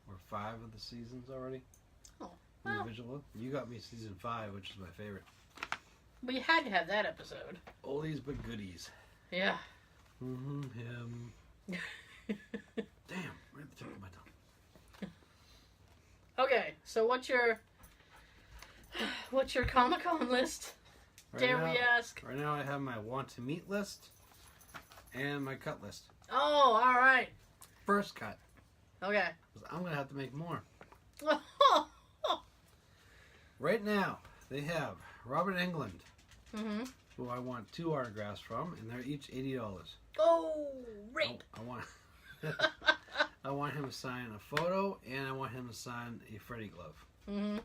or 5 of the seasons already. Oh, well. Individual. You got me season 5, which is my favorite. But you had to have that episode. Oldies but goodies. Yeah. Mm-hmm. Him. Damn, right at the tip of my tongue. Okay, so what's your Comic-Con list? Dare we ask? Right now I have my want to meet list and my cut list. Oh, all right. first cut. Okay. 'Cause I'm gonna have to make more. Right now, they have Robert Englund, Mm-hmm. who I want 2 autographs from, and they're each $80. Oh, rape. I want I want him to sign a photo, and I want him to sign a Freddy glove. Mm-hmm.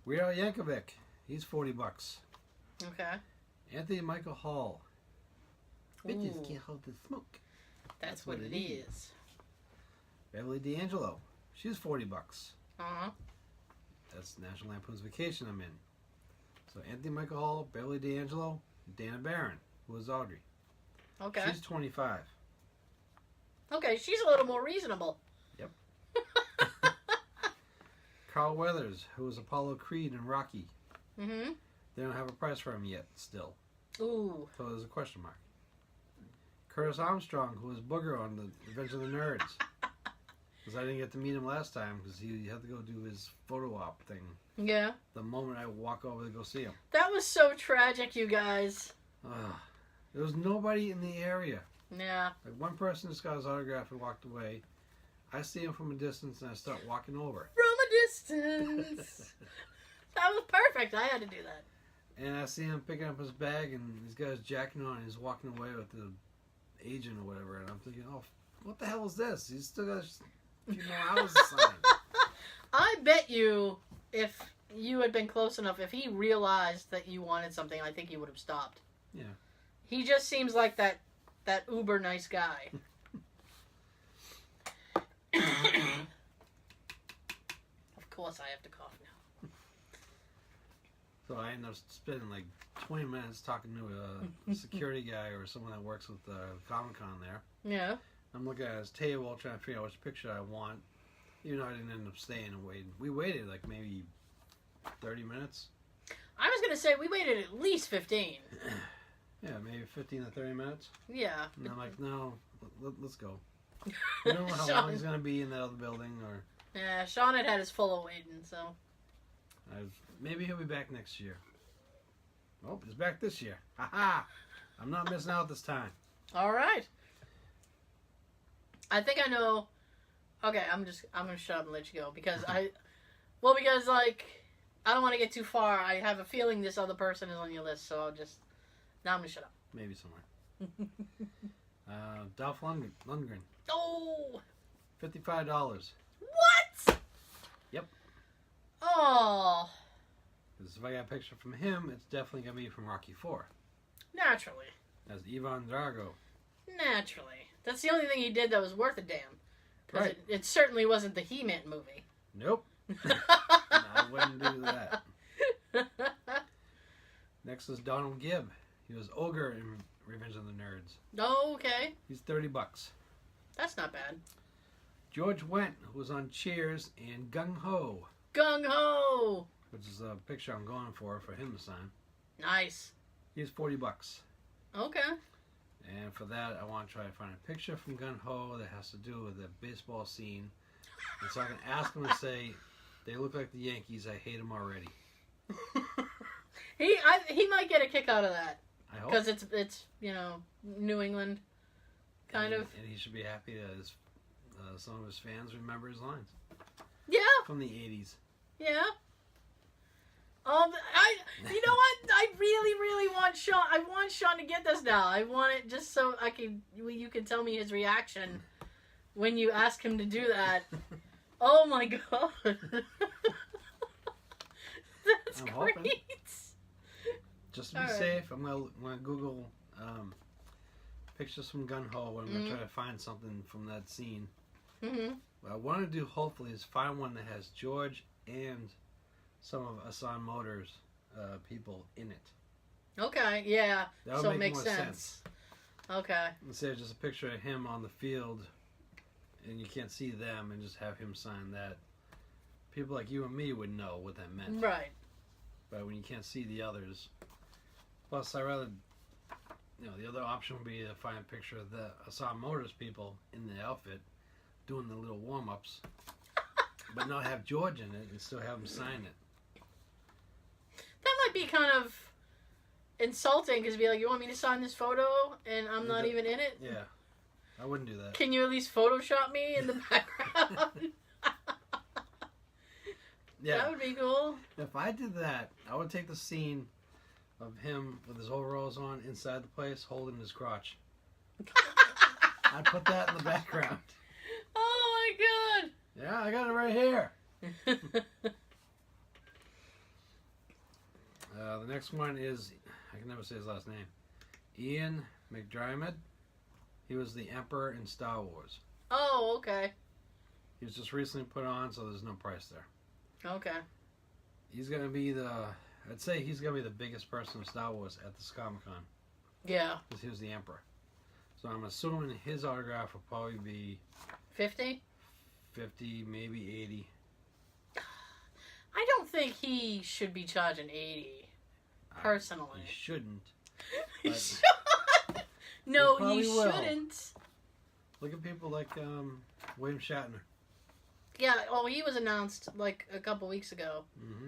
Weird Al Yankovic, he's $40. Okay. Anthony Michael Hall. Bitches Ooh. can't hold the smoke. That's what it is. Beverly D'Angelo, she's $40. Uh-huh. That's National Lampoon's Vacation I'm in. So Anthony Michael Hall, Beverly D'Angelo, Dana Barron, who is Audrey. Okay. She's $25. Okay, she's a little more reasonable. Yep. Carl Weathers, who was Apollo Creed in Rocky. Mm-hmm. They don't have a price for him yet, still. Ooh. So there's a question mark. Curtis Armstrong, who was Booger on the Revenge of the Nerds. Because I didn't get to meet him last time because he had to go do his photo op thing. Yeah. The moment I walk over to go see him. That was so tragic, you guys. There was nobody in the area. Yeah. Like one person just got his autograph and walked away. I see him from a distance and I start walking over. From a distance. That was perfect. I had to do that. And I see him picking up his bag and he's got his jacket on and he's walking away with the agent or whatever. And I'm thinking, oh, what the hell is this? He's still got a few more hours to sign. I bet you if you had been close enough, if he realized that you wanted something, I think he would have stopped. Yeah. He just seems like that uber nice guy. Of course I have to cough now. So I end up spending like 20 minutes talking to a security guy or someone that works with Comic-Con there. Yeah. I'm looking at his table trying to figure out which picture I want. Even though I didn't end up staying and waiting. We waited like maybe 30 minutes. I was going to say we waited at least 15. Yeah, maybe 15 to 30 minutes. Yeah. And I'm like, no, let's go. We don't know how long he's going to be in that other building. Or Yeah, Sean had his full of waiting, so. maybe he'll be back next year. Oh, he's back this year. Ha-ha! I'm not missing out this time. All right. I think I know. Okay, I'm gonna shut up and let you go because because like I don't want to get too far. I have a feeling this other person is on your list, so now I'm gonna shut up. Maybe somewhere. Dolph Lundgren. Oh. $55. What? Yep. Oh. Because if I got a picture from him, it's definitely gonna be from Rocky IV. Naturally. As Ivan Drago. Naturally. That's the only thing he did that was worth a damn. Because Right. it certainly wasn't the He-Man movie. Nope. I wouldn't do that. Next is Donald Gibb. He was Ogre in Revenge of the Nerds. Oh, okay. He's $30. That's not bad. George Wendt, who was on Cheers and Gung Ho, Gung Ho! which is a picture I'm going for him to sign. Nice. He's $40. Okay. And for that, I want to try to find a picture from Gung Ho that has to do with the baseball scene. And so I can ask him to say, they look like the Yankees, I hate them already. He might get a kick out of that. I hope. Because it's New England, kind of. And he should be happy that some of his fans remember his lines. Yeah. From the 80s. Yeah. You know what? I really, really want Sean. I want Sean to get this now. I want it just so you can tell me his reaction when you ask him to do that. Oh my god. That's I'm great. hoping. Just to be safe, I'm gonna Google pictures from Gun Ho, and I'm gonna try to find something from that scene. Mm-hmm. What I want to do, hopefully, is find one that has George and some of Asan Motors people in it. Okay, yeah. That would So it make makes more sense. Okay. Instead of just a picture of him on the field, and you can't see them, and just have him sign that. People like you and me would know what that meant. Right. But when you can't see the others. Plus, I rather, the other option would be to find a picture of the Asan Motors people in the outfit doing the little warm-ups, but not have George in it and still have him sign it. That might be kind of insulting because be like, you want me to sign this photo and I'm not even in it? Yeah. I wouldn't do that. Can you at least Photoshop me in the background? Yeah. That would be cool. If I did that, I would take the scene of him with his overalls on inside the place holding his crotch. I'd put that in the background. Oh my Yeah, I got it right here. god. The next one is, I can never say his last name, Ian McDiarmid. He was the Emperor in Star Wars. Oh, okay. He was just recently put on, so there's no price there. Okay. He's going to be I'd say he's going to be the biggest person in Star Wars at this Comic-Con. Yeah. Because he was the Emperor. So I'm assuming his autograph will probably be 50? 50, maybe 80. I don't think he should be charging 80. Personally. He shouldn't. He But should. No, he probably will. shouldn't. Look at people like William Shatner. Yeah, oh, he was announced like a couple weeks ago.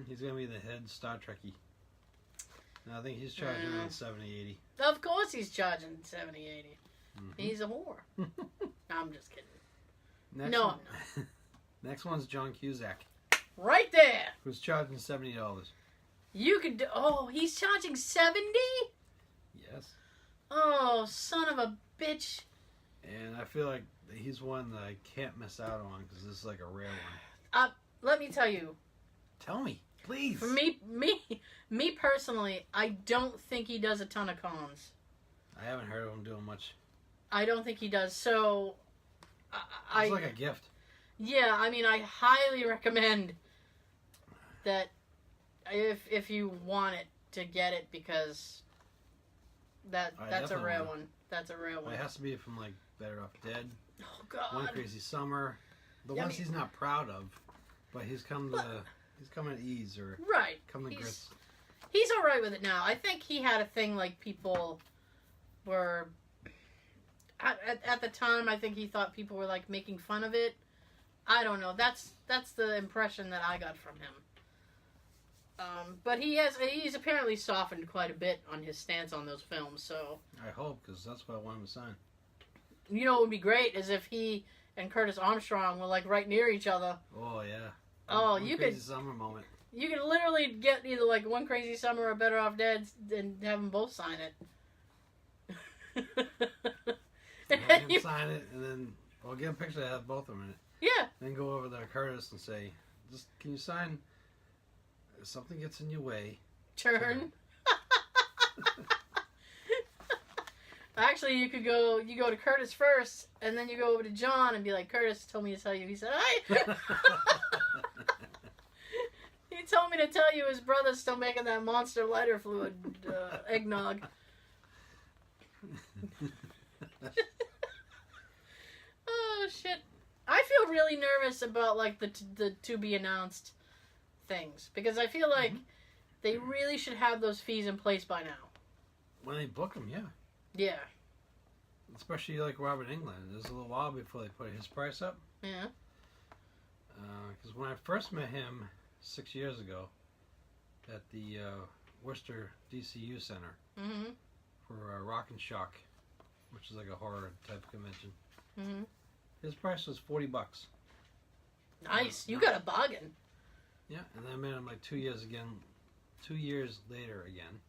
He's going to be the head Star Trekkie. And I think he's charging around 70, 80. Of course he's charging 70, 80. He's a whore. I'm just kidding. Next No, one, I'm Next one's John Cusack, Right there. who's charging $70. You could do, oh, he's charging 70? Yes. Oh, son of a bitch. And I feel like he's one that I can't miss out on because this is like a rare one. Let me tell you, Tell me, please. for me personally, I don't think he does a ton of cons. I haven't heard of him doing much. I don't think he does. So, It's like a gift. yeah, I mean, I highly recommend that if you want it, to get it, because that's a definitely rare will. one. That's a rare one. It has to be from like Better Off Dead, Oh God. One Crazy Summer, the Yeah, I ones mean- he's not proud of, but he's come at ease or Right. come to grits. He's all right with it now. I think he had a thing like people were at the time. I think he thought people were like making fun of it. I don't know. That's the impression that I got from him. But he's apparently softened quite a bit on his stance on those films. So I hope, because that's what I want him to sign. you know what would be great is if he and Curtis Armstrong were like right near each other. Oh yeah. Oh, One you Crazy could- Summer moment. You could literally get either like One Crazy Summer or Better Off Dead and have them both sign it. Have him sign it, and then I'll get a picture that has both of them in it. Yeah. Then go over to Curtis and say, "Just can you sign? If something gets in your way." Turn. Actually, you go to Curtis first, and then you go over to John and be like, Curtis told me to tell you. He said, hi. He told me to tell you his brother's still making that Monster lighter fluid eggnog. Oh shit! I feel really nervous about like the to be announced things, because I feel like they really should have those fees in place by now. When they book him, yeah. Yeah. Especially like Robert Englund. There's a little while before they put his price up. Yeah. Because when I first met him 6 years ago at the Worcester DCU Center Mhm. for Rock and Shock, which is like a horror type of convention, Mhm. his price was $40. Nice. You got a bargain. Yeah, and then I met him like 2 years later again,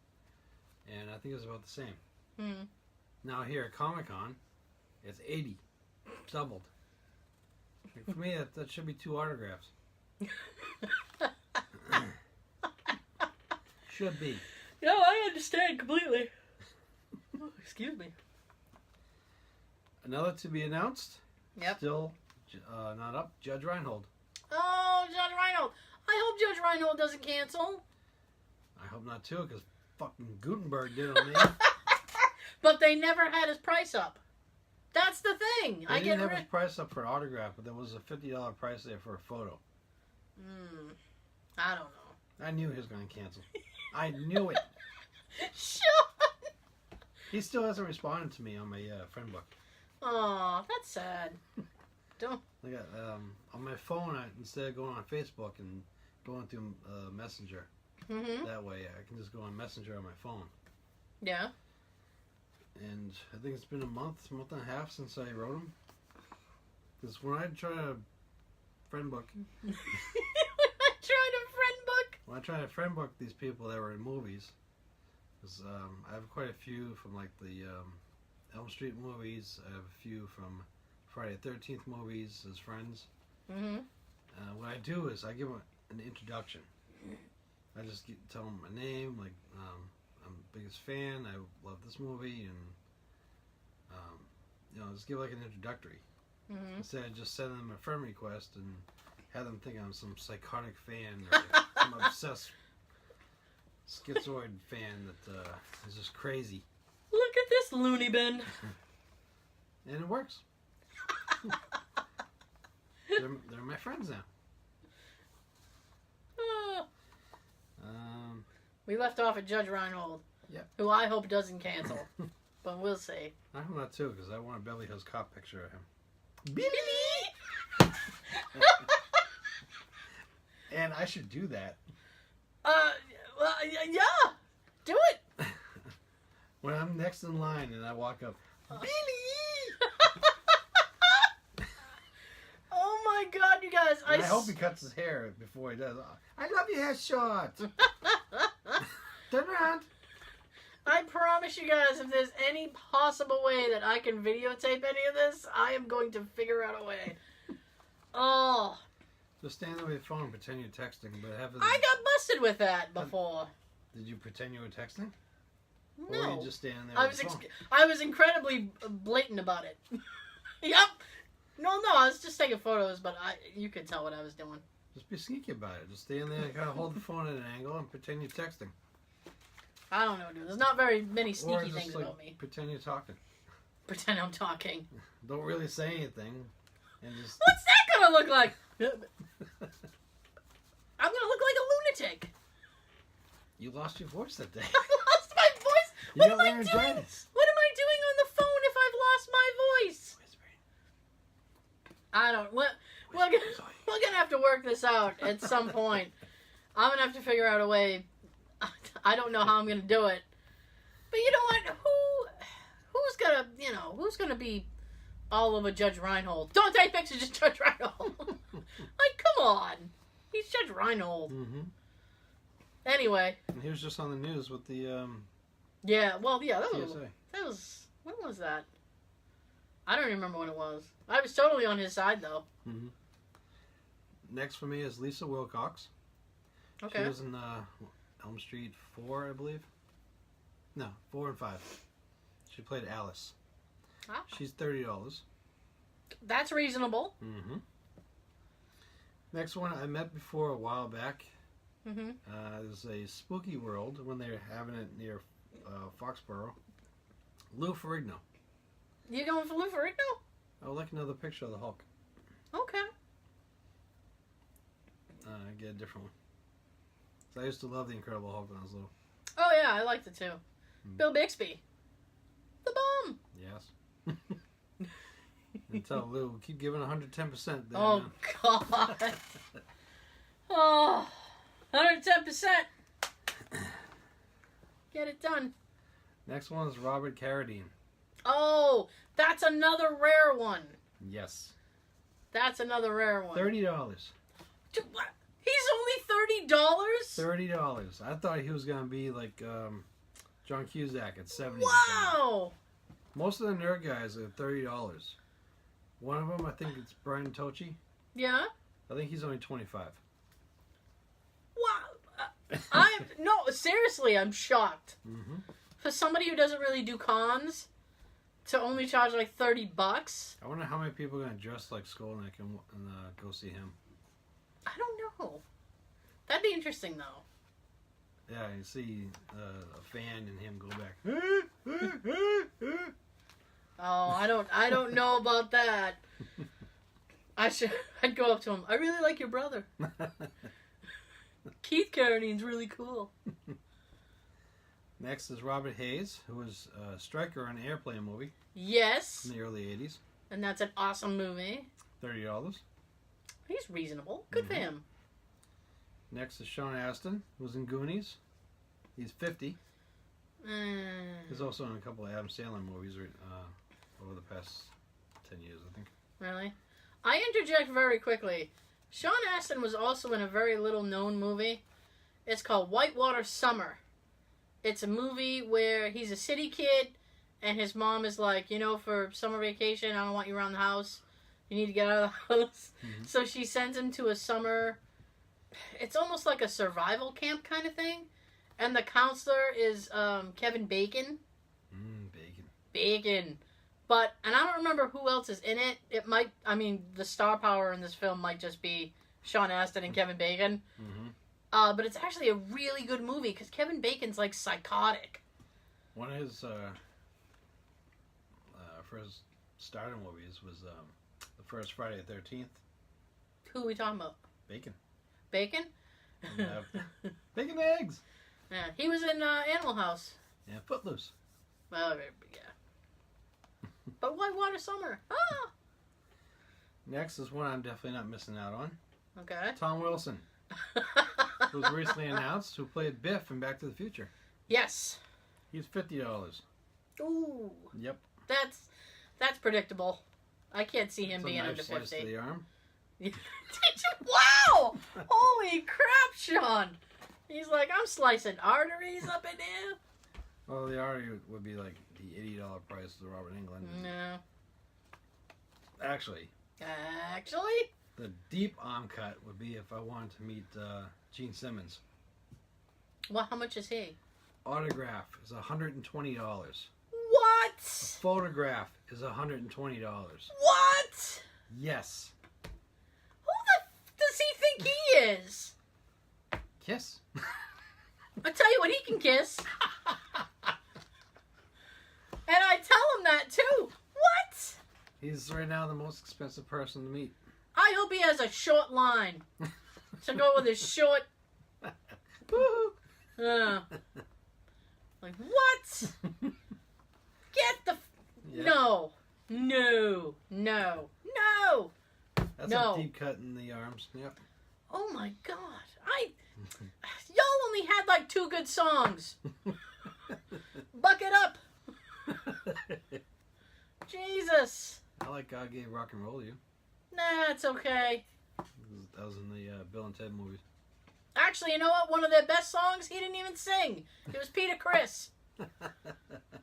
and I think it was about the same. Hmm. Now here at Comic-Con, it's 80, doubled. Like, for me, that should be 2 autographs. Should be. No, I understand completely. Oh, excuse me. Another to be announced. Yep. Still not up. Judge Reinhold. Oh, Judge Reinhold. I hope Judge Reinhold doesn't cancel. I hope not too, because fucking Gutenberg did on me. But they never had his price up. That's the thing. They didn't have his price up for autograph, but there was a $50 price there for a photo. I don't know. I knew he was going to cancel. I knew it. Sean! He still hasn't responded to me on my friend book. Aw, that's sad. Don't. Like on my phone, instead of going on Facebook and going through Messenger, Mm-hmm. that way I can just go on Messenger on my phone. Yeah. And I think it's been a month and a half since I wrote them. Because when I try to friend book... When I tried a friend book? When I try to friend book these people that were in movies, because I have quite a few from like the Elm Street movies. I have a few from Friday the 13th movies as friends. Mm-hmm. What I do is I give them an introduction. I just tell them my name, like I'm the biggest fan. I love this movie, and just give like an introductory. Mm-hmm. Instead of just sending them a friend request and have them think I'm some psychotic fan or some obsessed schizoid fan that is just crazy. Look at this loony bin. And it works. They're my friends now. We left off at Judge Reinhold. Yep. Who I hope doesn't cancel. But we'll see. I hope not too, because I want a Beverly Hills Cop picture of him. Billy! And I should do that. Well, yeah. Do it. When I'm next in line and I walk up, Billy! Oh my God, you guys! I hope he cuts his hair before he does. I love your hair short. Turn around. I promise you guys, if there's any possible way that I can videotape any of this, I am going to figure out a way. Oh. Just stand there with your phone and pretend you're texting, but have I got busted with that before. Did you pretend you were texting? No. Or were you just standing there with your phone? I was incredibly blatant about it. Yep. No, I was just taking photos, but you could tell what I was doing. Just be sneaky about it. Just stand there and kind of hold the phone at an angle and pretend you're texting. I don't know, dude. There's not very many Or sneaky just, things about me. pretend you're talking. Pretend I'm talking. Don't really say anything. And just... What's that gonna look like? I'm gonna look like a lunatic. You lost your voice that day. I lost my voice. You What got am I doing? laryngitis. What am I doing on the phone if I've lost my voice? I don't. We're gonna have to work this out at some point. I'm gonna have to figure out a way. I don't know how I'm gonna do it. But you know what? Who's gonna be all over Judge Reinhold? Don't take pictures, just Judge Reinhold. Like, come on. He's Judge Reinhold. Mm-hmm. Anyway. And he was just on the news with the Yeah, that TSA. was when was that? I don't remember when it was. I was totally on his side though. Mm-hmm. Next for me is Lisa Wilcox. Okay. She was in Elm Street 4, I believe. No, 4 and 5. She played Alice. Ah. She's $30. That's reasonable. Mm-hmm. Next one I met before a while back. Mm-hmm. There's a Spooky World when they're having it near Foxborough. Lou Ferrigno. You going for Lou Ferrigno? I would like another picture of the Hulk. Okay. Get a different one. So I used to love the Incredible Hulk when I was little. Oh yeah, I liked it too. Bill Bixby. The bomb. Yes. And tell Lou, keep giving 110%. There, Oh man. God. Oh, 110%. Get it done. Next one is Robert Carradine. Oh, that's another rare one. Yes. That's another rare one. $30. Dude, what? He's only $30? $30. I thought he was going to be like John Cusack at 70. Wow. Most of the nerd guys are $30. One of them, I think it's Brian Tochi. Yeah? I think he's only 25. Wow. No, seriously, I'm shocked. Mm-hmm. For somebody who doesn't really do cons, to only charge like $30. I wonder how many people are going to dress like Skolnick and go see him. I don't know. That'd be interesting, though. Yeah, you see a fan and him go back. Oh, I don't know about that. I'd go up to him. I really like your brother. Keith Carradine's really cool. Next is Robert Hayes, who was Stryker in an Airplane movie. Yes. In the early 80s. And that's an awesome movie. $30. He's reasonable. Good for him. Next is Sean Astin, who was in Goonies. He's 50. He's also in a couple of Adam Sandler movies over the past 10 years, I think. Really? I interject very quickly. Sean Astin was also in a very little known movie. It's called Whitewater Summer. It's a movie where he's a city kid and his mom is like, for summer vacation, I don't want you around the house. You need to get out of the house. Mm-hmm. So she sends him to a summer... It's almost like a survival camp kind of thing. And the counselor is Kevin Bacon. Bacon. And I don't remember who else is in it. It might... the star power in this film might just be Sean Astin and Kevin Bacon. Mm-hmm. But it's actually a really good movie because Kevin Bacon's like psychotic. One of his first starter movies was the first Friday the 13th. Who are we talking about? Bacon. Bacon? Bacon eggs! Yeah, he was in Animal House. Yeah, Footloose. Well, yeah. But Whitewater Summer. Ah! Next is one I'm definitely not missing out on. Okay. Tom Wilson. Who was recently announced, who played Biff in Back to the Future. Yes. He's $50. Ooh. Yep. That's predictable. I can't see him being under 50. Slice to the arm. Did you? Wow! Holy crap, Sean! He's like, I'm slicing arteries up in here. Well, the artery would be like the $80 price of the Robert Englund. No. Actually? The deep arm cut would be if I wanted to meet Gene Simmons. Well, how much is he? Autograph is $120. What? A photograph is $120. What? Yes. Who the does he think he is? Kiss. I tell you what, he can kiss. And I tell him that too. What? He's right now the most expensive person to meet. I hope he has a short line. To go with his short. Like, what? Get the... Yeah. No. That's a deep cut in the arms. Yep. Oh my God. Y'all only had like 2 good songs. Buck it up. Jesus. I like God Gave Rock and Roll to You. Nah, it's okay. That was in the Bill and Ted movies. Actually, you know what? One of their best songs, he didn't even sing. It was Peter Criss. And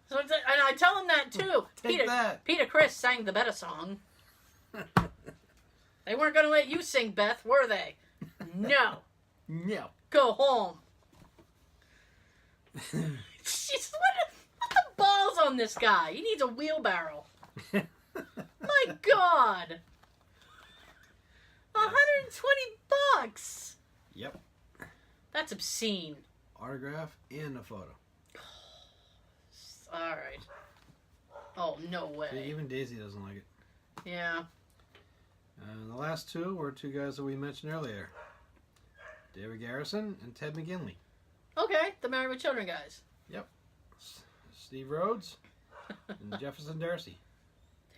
I tell him that too. Peter Criss sang the better song. They weren't going to let you sing, Beth, were they? No. No. Go home. Jeez, what the balls on this guy? He needs a wheelbarrow. My God. $120. Yep. That's obscene. Autograph and a photo. All right. Oh, no way. See, even Daisy doesn't like it. Yeah. And the last 2 were 2 guys that we mentioned earlier. David Garrison and Ted McGinley. Okay, the Married with Children guys. Yep. Steve Rhodes and Jefferson Darcy.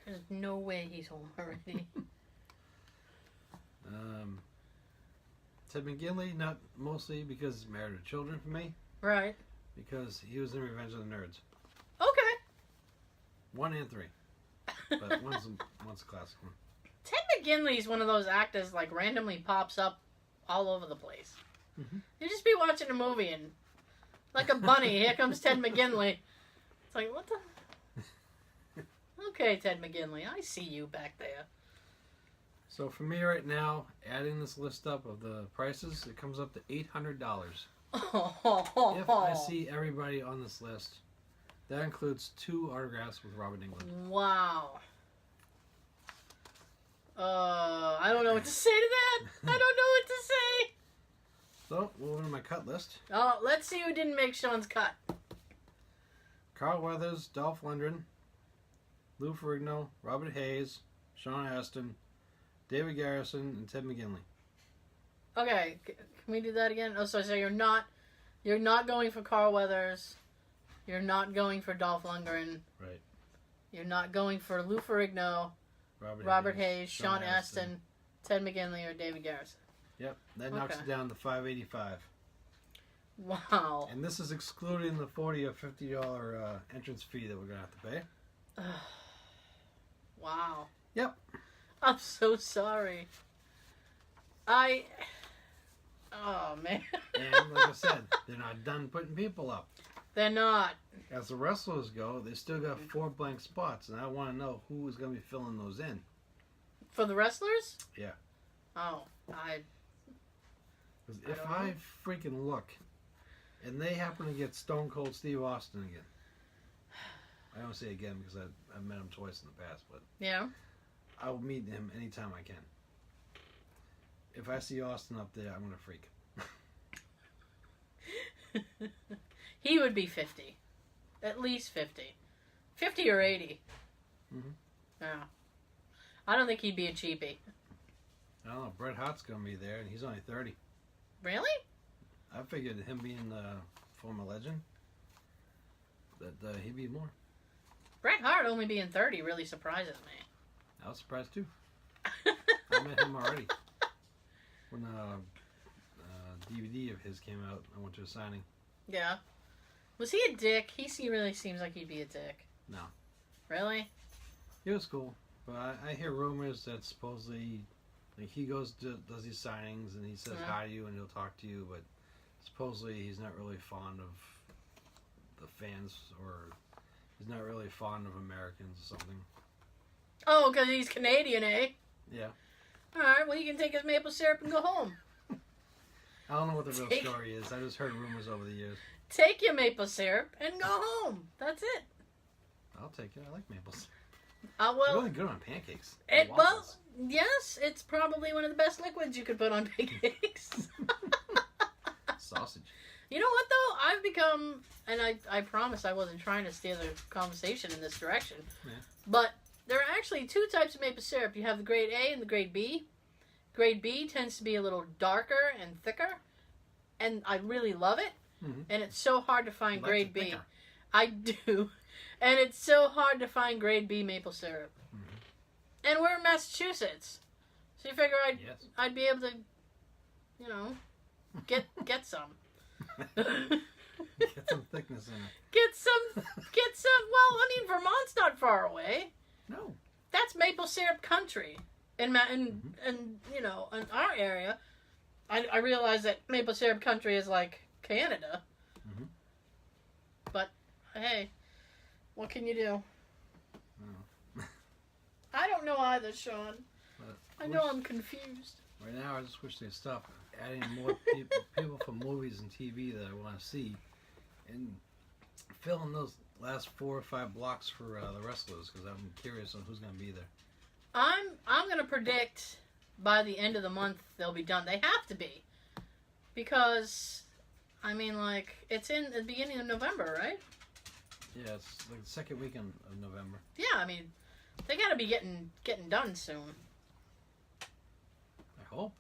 There's no way he's home already. Ted McGinley, not mostly because he's Married with Children for me. Right. Because he was in Revenge of the Nerds. Okay. 1 and 3. But one's a classic one. Ted McGinley's one of those actors like randomly pops up all over the place. Mm-hmm. You just be watching a movie and like a bunny, here comes Ted McGinley. It's like, what the? Okay, Ted McGinley, I see you back there. So for me right now, adding this list up of the prices, it comes up to $800. If I see everybody on this list, that includes 2 autographs with Robert Englund. Wow. I don't know what to say to that. I don't know what to say. So, moving to my cut list. Oh, let's see who didn't make Sean's cut. Carl Weathers, Dolph Lundgren, Lou Ferrigno, Robert Hayes, Sean Astin, David Garrison, and Ted McGinley. Okay, can we do that again? Oh, so you're not going for Carl Weathers. You're not going for Dolph Lundgren. Right. You're not going for Lou Ferrigno, Robert Hayes, Sean Astin, Ted McGinley, or David Garrison. Yep, that knocks it down to $585. Wow. And this is excluding the $40 or $50 entrance fee that we're gonna have to pay. Wow. Yep. I'm so sorry. Oh, man. And like I said, they're not done putting people up. They're not. As the wrestlers go, they still got 4 blank spots, and I want to know who is going to be filling those in. For the wrestlers? Yeah. Oh, 'Cause if I freaking look, and they happen to get Stone Cold Steve Austin again, I don't say again because I've met him twice in the past, but yeah. I will meet him anytime I can. If I see Austin up there, I'm going to freak. He would be 50. At least 50. 50 or 80. Mm-hmm. Yeah. I don't think he'd be a cheapie. I don't know. Bret Hart's going to be there, and he's only 30. Really? I figured him being a former legend, that he'd be more. Bret Hart only being 30 really surprises me. I was surprised, too. I met him already. When DVD of his came out, I went to a signing. Yeah. Was he a dick? He really seems like he'd be a dick. No. Really? He was cool, but I hear rumors that supposedly, like, he does these signings and he says hi to you and he'll talk to you, but supposedly he's not really fond of the fans, or he's not really fond of Americans or something. Oh, because he's Canadian, eh? Yeah. Alright, well, you can take his maple syrup and go home. I don't know what the real story is. I just heard rumors over the years. Take your maple syrup and go home. That's it. I'll take it. I like maple syrup. Well, It's really good on pancakes. Well, yes, it's probably one of the best liquids you could put on pancakes. Sausage. You know what, though? I've become, and I promise I wasn't trying to steer the conversation in this direction, but there are actually 2 types of maple syrup. You have the grade A and the grade B. Grade B tends to be a little darker and thicker, and I really love it. Mm-hmm. And it's so hard to find grade B. Thicker. I do. And it's so hard to find grade B maple syrup. Mm-hmm. And we're in Massachusetts. So you figure I'd be able to, you know, get some. Get some thickness in it. Get some, well, I mean, Vermont's not far away. No. That's maple syrup country. In you know, in our area, I realize that maple syrup country is like Canada. Mm-hmm. But, hey, what can you do? Oh. I don't know either, Sean. I know I'm confused. Right now, I just wish they'd stop adding more people from movies and TV that I want to see, and fill in those last 4 or 5 blocks for the wrestlers, because I'm curious on who's going to be there. I'm going to predict by the end of the month they'll be done. They have to be. Because, I mean, like, it's in the beginning of November, right? Yeah, it's like the second weekend of November. Yeah, I mean, they got to be getting done soon. I hope.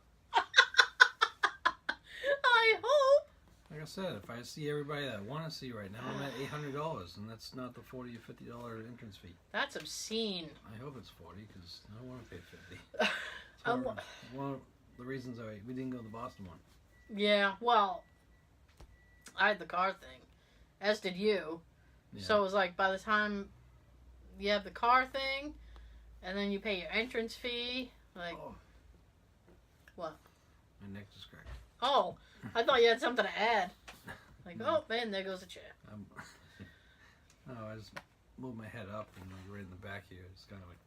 I hope. Like I said, if I see everybody that I want to see right now, I'm at $800, and that's not the $40 or $50 entrance fee. That's obscene. I hope it's 40, because I don't want to pay 50. One of the reasons we didn't go to the Boston one. Yeah, well, I had the car thing, as did you. Yeah. So it was like, by the time you have the car thing, and then you pay your entrance fee, like... Oh. What? My neck just cracked. Oh, I thought you had something to add. Like, oh, man, there goes a chair. I just moved my head up and like right in the back here. It's kind of like...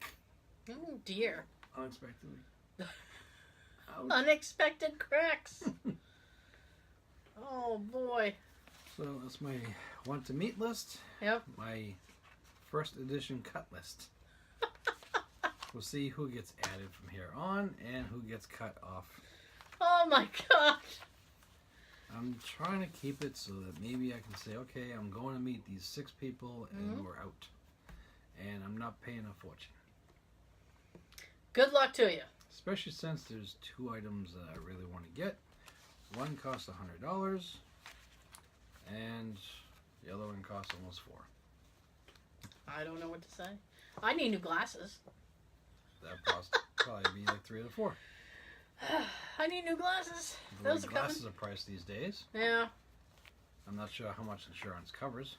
Oh, dear. Unexpectedly. Unexpected cracks. Oh, boy. So that's my want to meet list. Yep. My first edition cut list. We'll see who gets added from here on and who gets cut off. Oh my gosh. I'm trying to keep it so that maybe I can say, okay, I'm going to meet these 6 people and we're out. And I'm not paying a fortune. Good luck to you. Especially since there's 2 items that I really want to get. One costs $100 and the other one costs almost $4. I don't know what to say. I need new glasses. That cost probably be like 3 or 4. I need new glasses. The way glasses are priced these days. Yeah. I'm not sure how much insurance covers.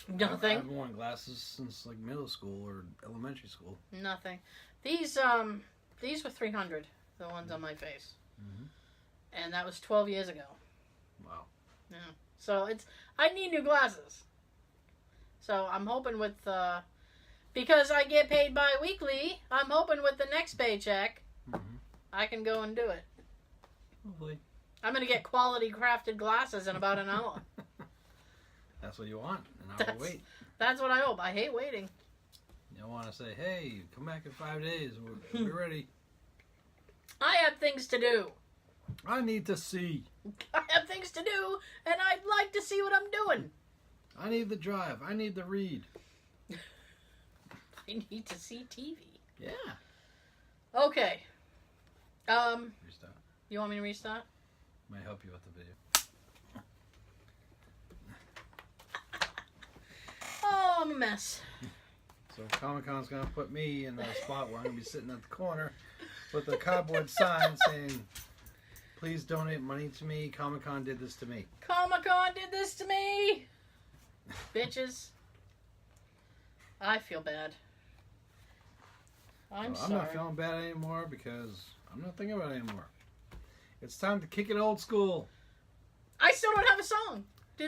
Nothing. I've worn glasses since like middle school or elementary school. Nothing. These were $300. The ones on my face. Mm-hmm. And that was 12 years ago. Wow. Yeah. So I need new glasses. So I'm hoping with, because I get paid bi-weekly, I'm hoping with the next paycheck, I can go and do it. Hopefully. I'm going to get quality crafted glasses in about an hour. That's what you want. An hour wait. That's what I hope. I hate waiting. You don't want to say, hey, come back in 5 days. We're ready. I have things to do. I need to see. I have things to do, and I'd like to see what I'm doing. I need the drive. I need the read. I need to see TV. Yeah. Okay. Restart. You want me to restart? Might help you with the video. Oh, I'm a mess. So Comic-Con's going to put me in a spot where I'm going to be sitting at the corner with a cardboard sign saying, please donate money to me. Comic-Con did this to me. Comic-Con did this to me. Bitches. I feel bad. I'm sorry. I'm not feeling bad anymore because I'm not thinking about it anymore. It's time to kick it old school. I still don't have a song. I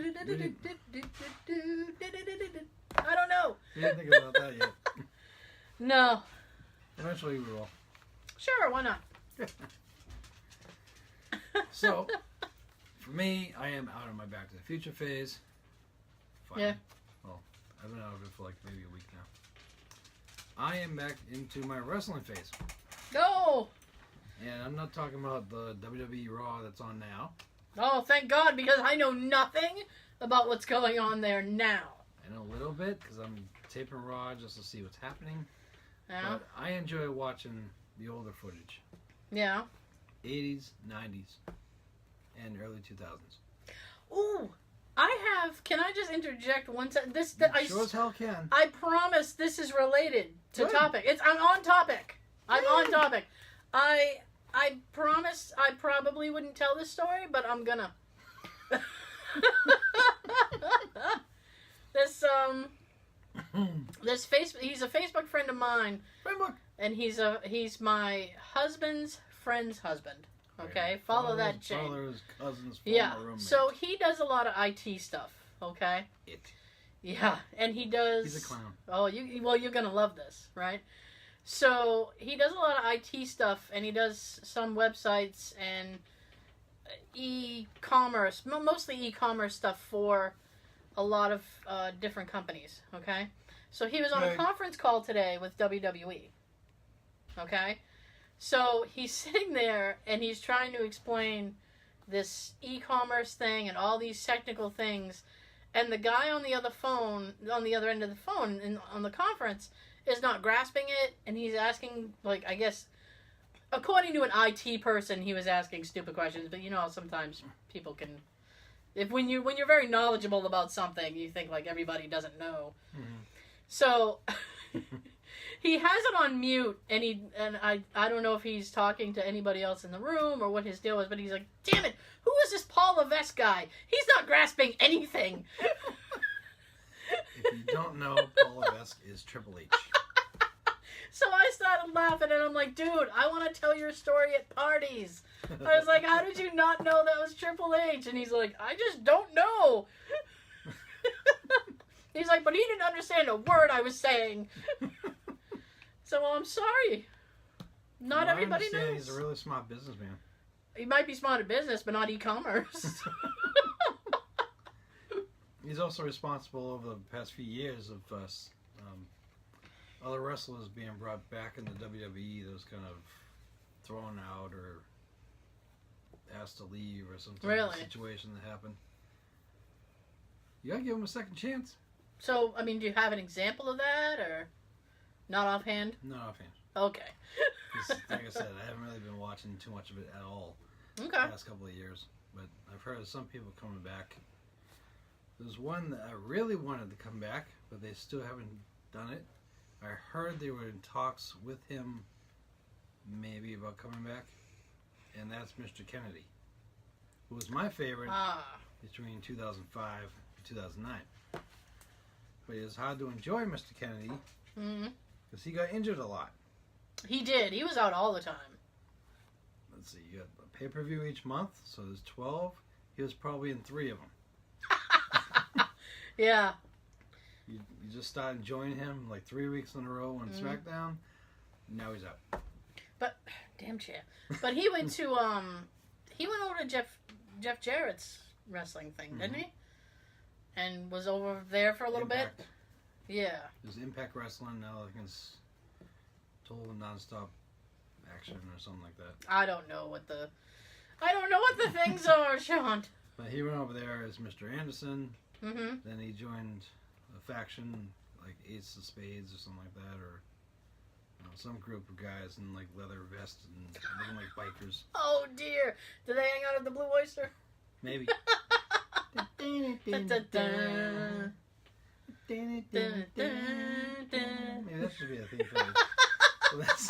don't know. You didn't think about that yet. No. Eventually we will. Sure, why not? So, for me, I am out of my Back to the Future phase. Finally. Yeah. Well, I've been out of it for like maybe a week now. I am back into my wrestling phase. Go! And I'm not talking about the WWE Raw that's on now. Oh, thank God, because I know nothing about what's going on there now. I know a little bit because I'm taping Raw just to see what's happening. Yeah? But I enjoy watching the older footage. Yeah. 80s, 90s, and early 2000s. Ooh, can I just interject one sentence? Sure as hell can. I promise this is related to Good. topic. I'm on topic. I'm on topic. I promise I probably wouldn't tell this story, but I'm gonna. He's a Facebook friend of mine. Facebook. And he's my husband's friend's husband. Okay, follow that chain. Father's cousin's Yeah, roommate. so he does a lot of IT stuff. Okay. Yeah, and he does. He's a clown. Oh, you're gonna love this, right? So he does a lot of IT stuff, and he does some websites and e-commerce, mostly e-commerce stuff for a lot of different companies. Okay, so he was on a conference call today with WWE. Okay, so he's sitting there and he's trying to explain this e-commerce thing and all these technical things, and the guy on the other end of the phone on the conference is not grasping it, and he's asking, like, I guess, according to an IT person, he was asking stupid questions, but you know, sometimes people can, when you're very knowledgeable about something, you think like everybody doesn't know. Mm-hmm. So he has it on mute, and I don't know if he's talking to anybody else in the room or what his deal is, but he's like, damn it, who is this Paul Levesque guy? He's not grasping anything. If you don't know, Paul Levesque is Triple H. So I started laughing, and I'm like, dude, I want to tell your story at parties. I was like, how did you not know that was Triple H? And he's like, I just don't know. He's like, but he didn't understand a word I was saying. So, well, I'm sorry. Not everybody knows. He's a really smart businessman. He might be smart at business, but not e-commerce. He's also responsible over the past few years of other wrestlers being brought back in the WWE that was kind of thrown out or asked to leave or some type of situation that happened. You gotta give him a second chance. So, I mean, do you have an example of that, or not offhand? Not offhand. Okay. Like I said, I haven't really been watching too much of it at all Okay. the past couple of years, but I've heard of some people coming back. There's one that I really wanted to come back, but they still haven't done it. I heard they were in talks with him maybe about coming back, and that's Mr. Kennedy, who was my favorite between 2005 and 2009. But it was hard to enjoy Mr. Kennedy because he got injured a lot. He did. He was out all the time. Let's see, you got a pay-per-view each month, so there's 12. He was probably in 3 of them. Yeah. You just started enjoying him like 3 weeks in a row on SmackDown. Now he's out. But damn chair. But he went to he went over to Jeff Jarrett's wrestling thing, didn't he? And was over there for a little Impact. bit. Yeah. There's Impact Wrestling now. I think it's total non-stop action or something like that. I don't know what the things are, Sean. But he went over there as Mr. Anderson. Mm-hmm. Then he joined a faction like Ace of Spades or something like that, or some group of guys in like leather vests and looking like bikers. Oh dear! Did they hang out at the Blue Oyster? Maybe. Maybe Maybe that should be a thing for it. So that's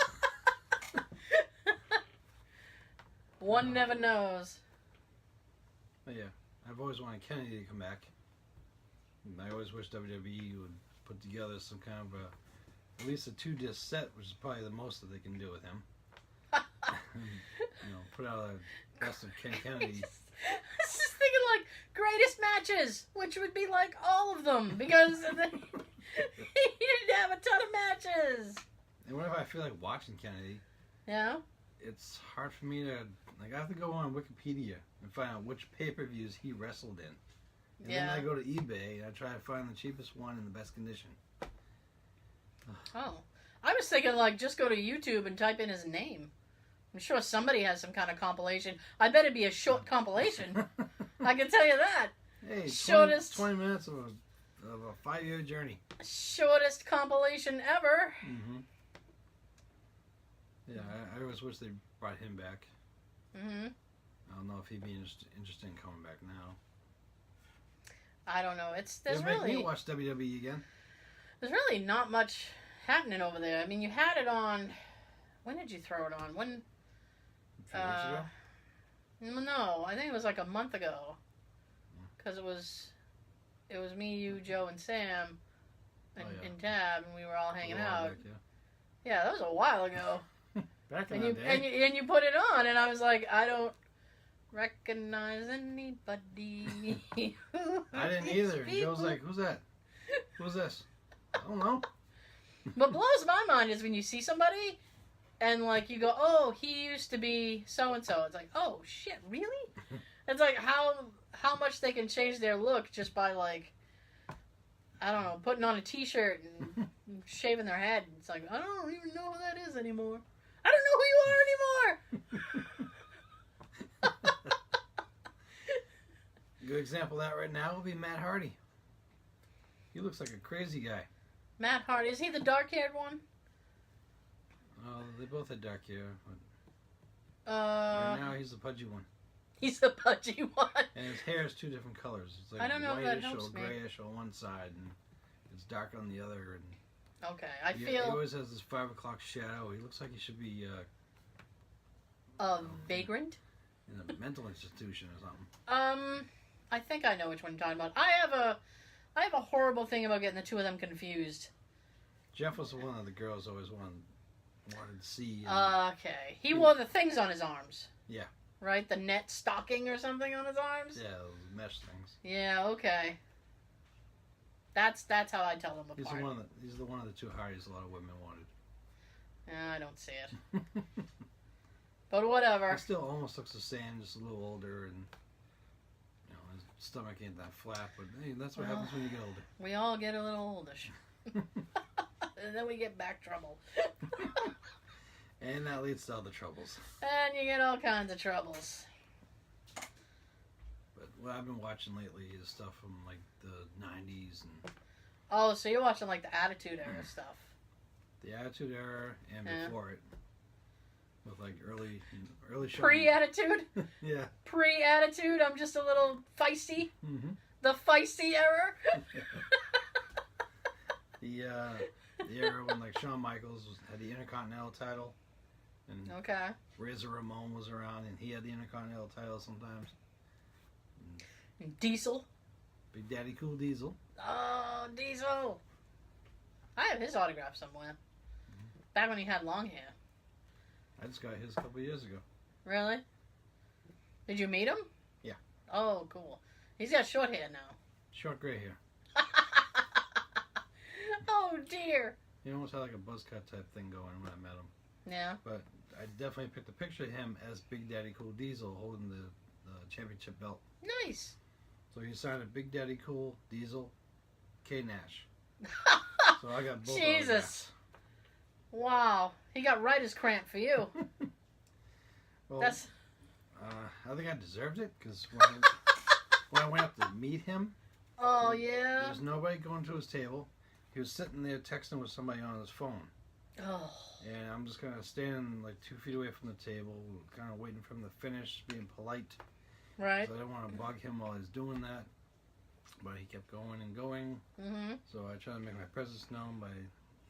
One never knows. But yeah, I've always wanted Kennedy to come back. And I always wish WWE would put together some kind of at least a 2-disc set, which is probably the most that they can do with him. Put out a best of Ken Kennedy. I was just thinking like greatest matches, which would be like all of them because he didn't have a ton of matches. And whenever I feel like watching Kennedy, Yeah. it's hard for me to I have to go on Wikipedia and find out which pay-per-views he wrestled in. And then I go to eBay and I try to find the cheapest one in the best condition. Oh. I was thinking like just go to YouTube and type in his name. I'm sure somebody has some kind of compilation. I bet it'd be a short compilation. I can tell you that. Hey, Shortest 20 minutes of a 5-year journey. Shortest compilation ever. Mm-hmm. Yeah, I always wish they brought him back. Mm-hmm. I don't know if he'd be interested in coming back now. I don't know. There's Make me really watch WWE again. there's really not much happening over there. I mean, you had it on. When did you throw it on? When? A few weeks ago? No, I think it was like a month ago. Because it was me, you, Joe, and Sam, and Tab, and we were all hanging out. Back, Yeah, that was a while ago. Back in And that day. you put it on, and I was like, I don't recognize anybody. I didn't either. And Joe's like, who's that? Who's this? I don't know. What blows my mind is when you see somebody, and like you go, oh, he used to be so and so. It's like, oh shit, really? It's like how much they can change their look just by like, I don't know, putting on a T-shirt and shaving their head. It's like I don't even know who that is anymore. I don't know who you are anymore. A good example of that right now would be Matt Hardy. He looks like a crazy guy. Matt Hardy, is he the dark-haired one? They both had dark hair, but Uh, right now he's the pudgy one. he's the pudgy one. And his hair is 2 different colors. It's like I don't know if that whitish helps or me. grayish on one side, and it's dark on the other. And Okay, I he feel always has this 5 o'clock shadow. He looks like he should be a vagrant. in a mental institution or something. I think I know which one you're talking about. I have a horrible thing about getting the two of them confused. Jeff was the one that the girls always wanted to see. Okay. He wore the things on his arms. Yeah. Right? The net stocking or something on his arms? Yeah, those mesh things. Yeah, okay. That's how I tell them apart. He's the one of the 2 Hardys a lot of women wanted. I don't see it. But whatever. He still almost looks the same, just a little older, and his stomach ain't that flat. But hey, that's what happens when you get older. We all get a little oldish. And then we get back trouble. And that leads to other troubles. And you get all kinds of troubles. But what I've been watching lately is stuff from like the 90s and Oh, so you're watching like the Attitude Era stuff. the Attitude Era and before it, with like early shows. Pre-Attitude? Yeah. Pre-Attitude, I'm just a little feisty. Mm-hmm. The feisty era. The era when like Shawn Michaels had the Intercontinental title, and Okay. Razor Ramon was around, and he had the Intercontinental title sometimes. Diesel. Big Daddy Cool Diesel. Oh, Diesel. I have his autograph somewhere. Back when he had long hair. I just got his a couple years ago. Really? Did you meet him? Yeah. Oh, cool. He's got short hair now. Short gray hair. Oh, dear. He almost had like a buzz cut type thing going when I met him. Yeah. But I definitely picked a picture of him as Big Daddy Cool Diesel holding the championship belt. Nice. So he signed a Big Daddy Cool Diesel K Nash. So I got both. Jesus. autographs. Wow. He got writer's cramp for you. Well, That's. I think I deserved it because when I went up to meet him, Oh, yeah. there was nobody going to his table. He was sitting there texting with somebody on his phone. Oh. And I'm just kind of standing like 2 feet away from the table, kind of waiting for him to finish, being polite. Right. So I didn't want to bug him while he's doing that. But he kept going and going. Mm-hmm. So I tried to make my presence known by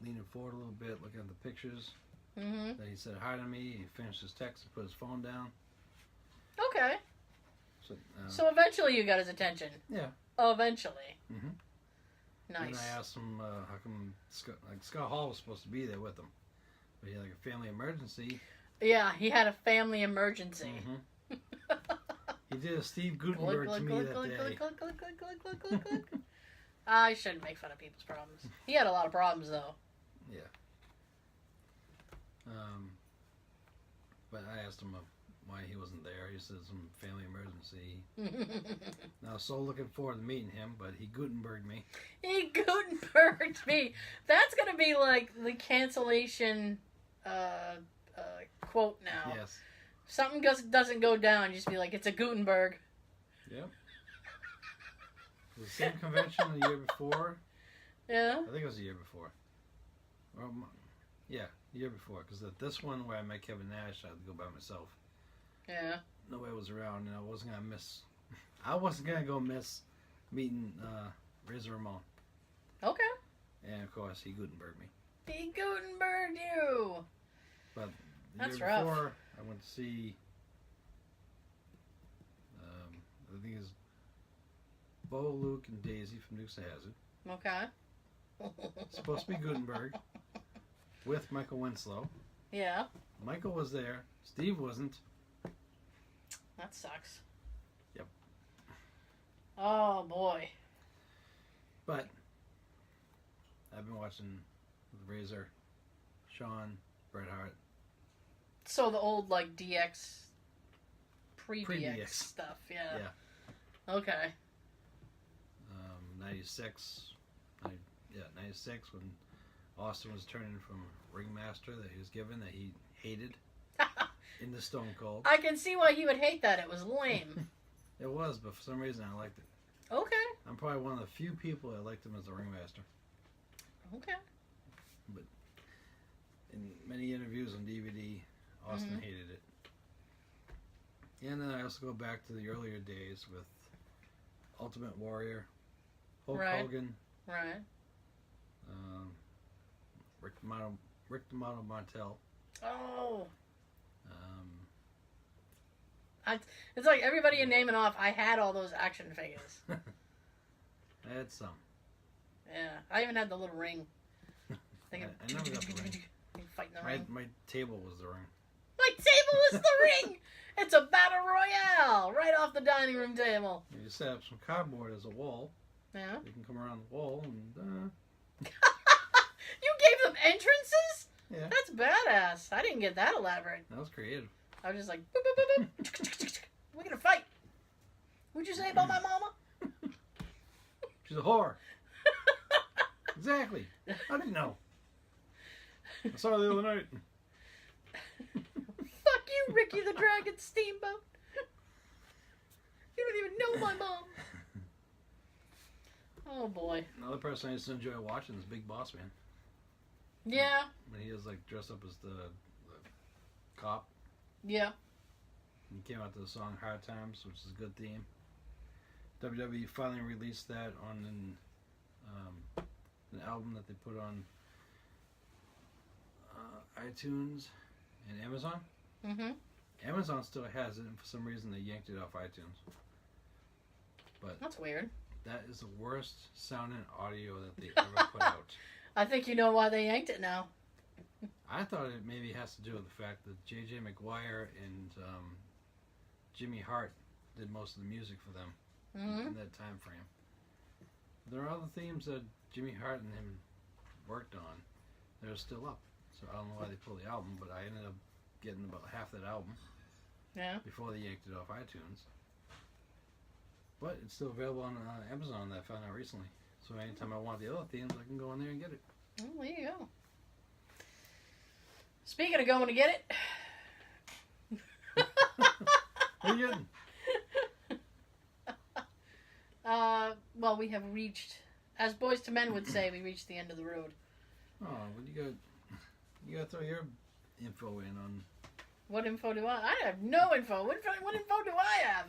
leaning forward a little bit, looking at the pictures. Mm-hmm. Then he said hi to me. He finished his text and put his phone down. Okay. So, So eventually you got his attention. yeah. Eventually. Mm-hmm. Nice. And I asked him how come Scott Hall was supposed to be there with him, but he had like a family emergency. Yeah, he had a family emergency. Mm-hmm. He did a Steve Gutenberg to me that day. I shouldn't make fun of people's problems. He had a lot of problems though. Yeah. But I asked him why he wasn't there. He said some family emergency. Now, so looking forward to meeting him, but he Gutenberged me. He Gutenberged me. That's gonna be like the cancellation quote now. Yes. Something doesn't go down, just be like, it's a Gutenberg. Yep. The same convention the year before. Yeah. I think it was the year before. Yeah, the year before. Because at this one where I met Kevin Nash, I had to go by myself. Yeah. Nobody was around, and I wasn't gonna miss. I wasn't gonna go miss meeting Razor Ramon. Okay. And of course, he Gutenberged me. He Gutenberged you. But the That's year rough. before, I went to see. I think it's Bo, Luke, and Daisy from Dukes of Hazzard. Okay. It's supposed to be Gutenberg with Michael Winslow. Yeah. Michael was there. Steve wasn't. That sucks. Yep. Oh boy. But I've been watching Razor, Sean, Bret Hart. So the old like DX, pre-DX Pre-DX. stuff, yeah. Yeah. Okay. 96. 96 when Austin was turning from ringmaster that he was given that he hated in the Stone Cold. I can see why he would hate that. It was lame. It was, but for some reason I liked it. Okay. I'm probably one of the few people that liked him as a ringmaster. Okay. But in many interviews on DVD, Austin hated it. And then I also go back to the earlier days with Ultimate Warrior, Hulk Right. Hogan, Right. Rick the Model Martel. Oh. Um, It's like everybody you're naming off, I had all those action figures. I had some. Yeah. I even had the little ring. I never got the ring. You fight in the ring. My table was the ring. My table is the ring! It's a battle royale! Right off the dining room table. You just set up some cardboard as a wall. Yeah. You can come around the wall and You gave them entrances? yeah, That's badass. I didn't get that elaborate. that was creative. I was just like, boop, boop, boop, boop. We're gonna fight. What'd you say about my mama? She's a whore. Exactly. I didn't know. I saw her the other night. Fuck you, Ricky the Dragon Steamboat. You don't even know my mom. Oh boy. Another person I used to enjoy watching is Big Boss Man. Yeah. When he was like dressed up as the cop. Yeah. He came out to the song Hard Times, which is a good theme. WWE finally released that on an album that they put on iTunes and Amazon. Mm-hmm. Amazon still has it, and for some reason they yanked it off iTunes. But That's weird. that is the worst sounding audio that they ever put out. I think you know why they yanked it now. I thought it maybe has to do with the fact that J.J. McGuire and Jimmy Hart did most of the music for them in that time frame. There are other themes that Jimmy Hart and him worked on. They're still up. So I don't know why they pulled the album, but I ended up getting about half that album before they yanked it off iTunes. But it's still available on Amazon that I found out recently. So anytime I want the other themes, I can go in there and get it. Oh, there you go. Speaking of going to get it. What are you getting? Well, we have reached, as Boys to Men would say, we reached the end of the road. Oh, what you got to throw your info in on. What info do I have no info. What info do I have?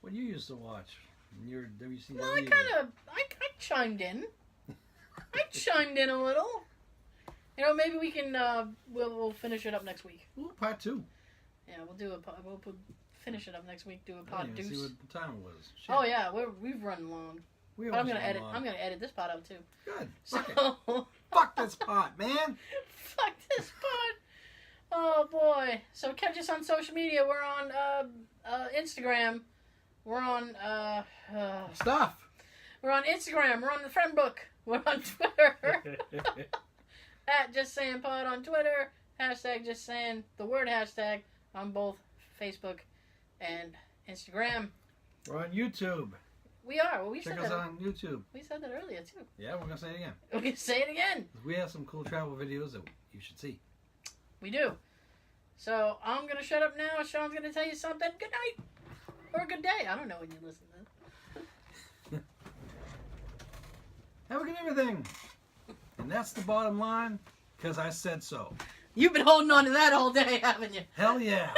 What you used to watch in your WCW. Well, I chimed in. I chimed in a little. You know, maybe we can, we'll finish it up next week. Ooh, part 2. Yeah, we'll finish it up next week, do a I pod didn't even deuce. see what the time was. Shit. Oh yeah, we've run long. We But I'm almost gonna went edit. long. I'm gonna edit this part out too. Good. So, Fuck it. Fuck this pot, man. fuck this part. Oh boy. So catch us on social media. We're on Instagram. We're on Stuff. We're on Instagram. We're on the friend book. We're on Twitter. At Just Saying Pod on Twitter. Hashtag Just Saying the word hashtag on both Facebook and Instagram. We're on YouTube. We are. Well, we Check said us that. on YouTube. We said that earlier too. Yeah, we're gonna say it again. We can say it again. We have some cool travel videos that you should see. We do. So I'm gonna shut up now. Sean's gonna tell you something. Good night or good day. I don't know when you listen to this. Have a good everything. And that's the bottom line, because I said so. You've been holding on to that all day, haven't you? Hell yeah.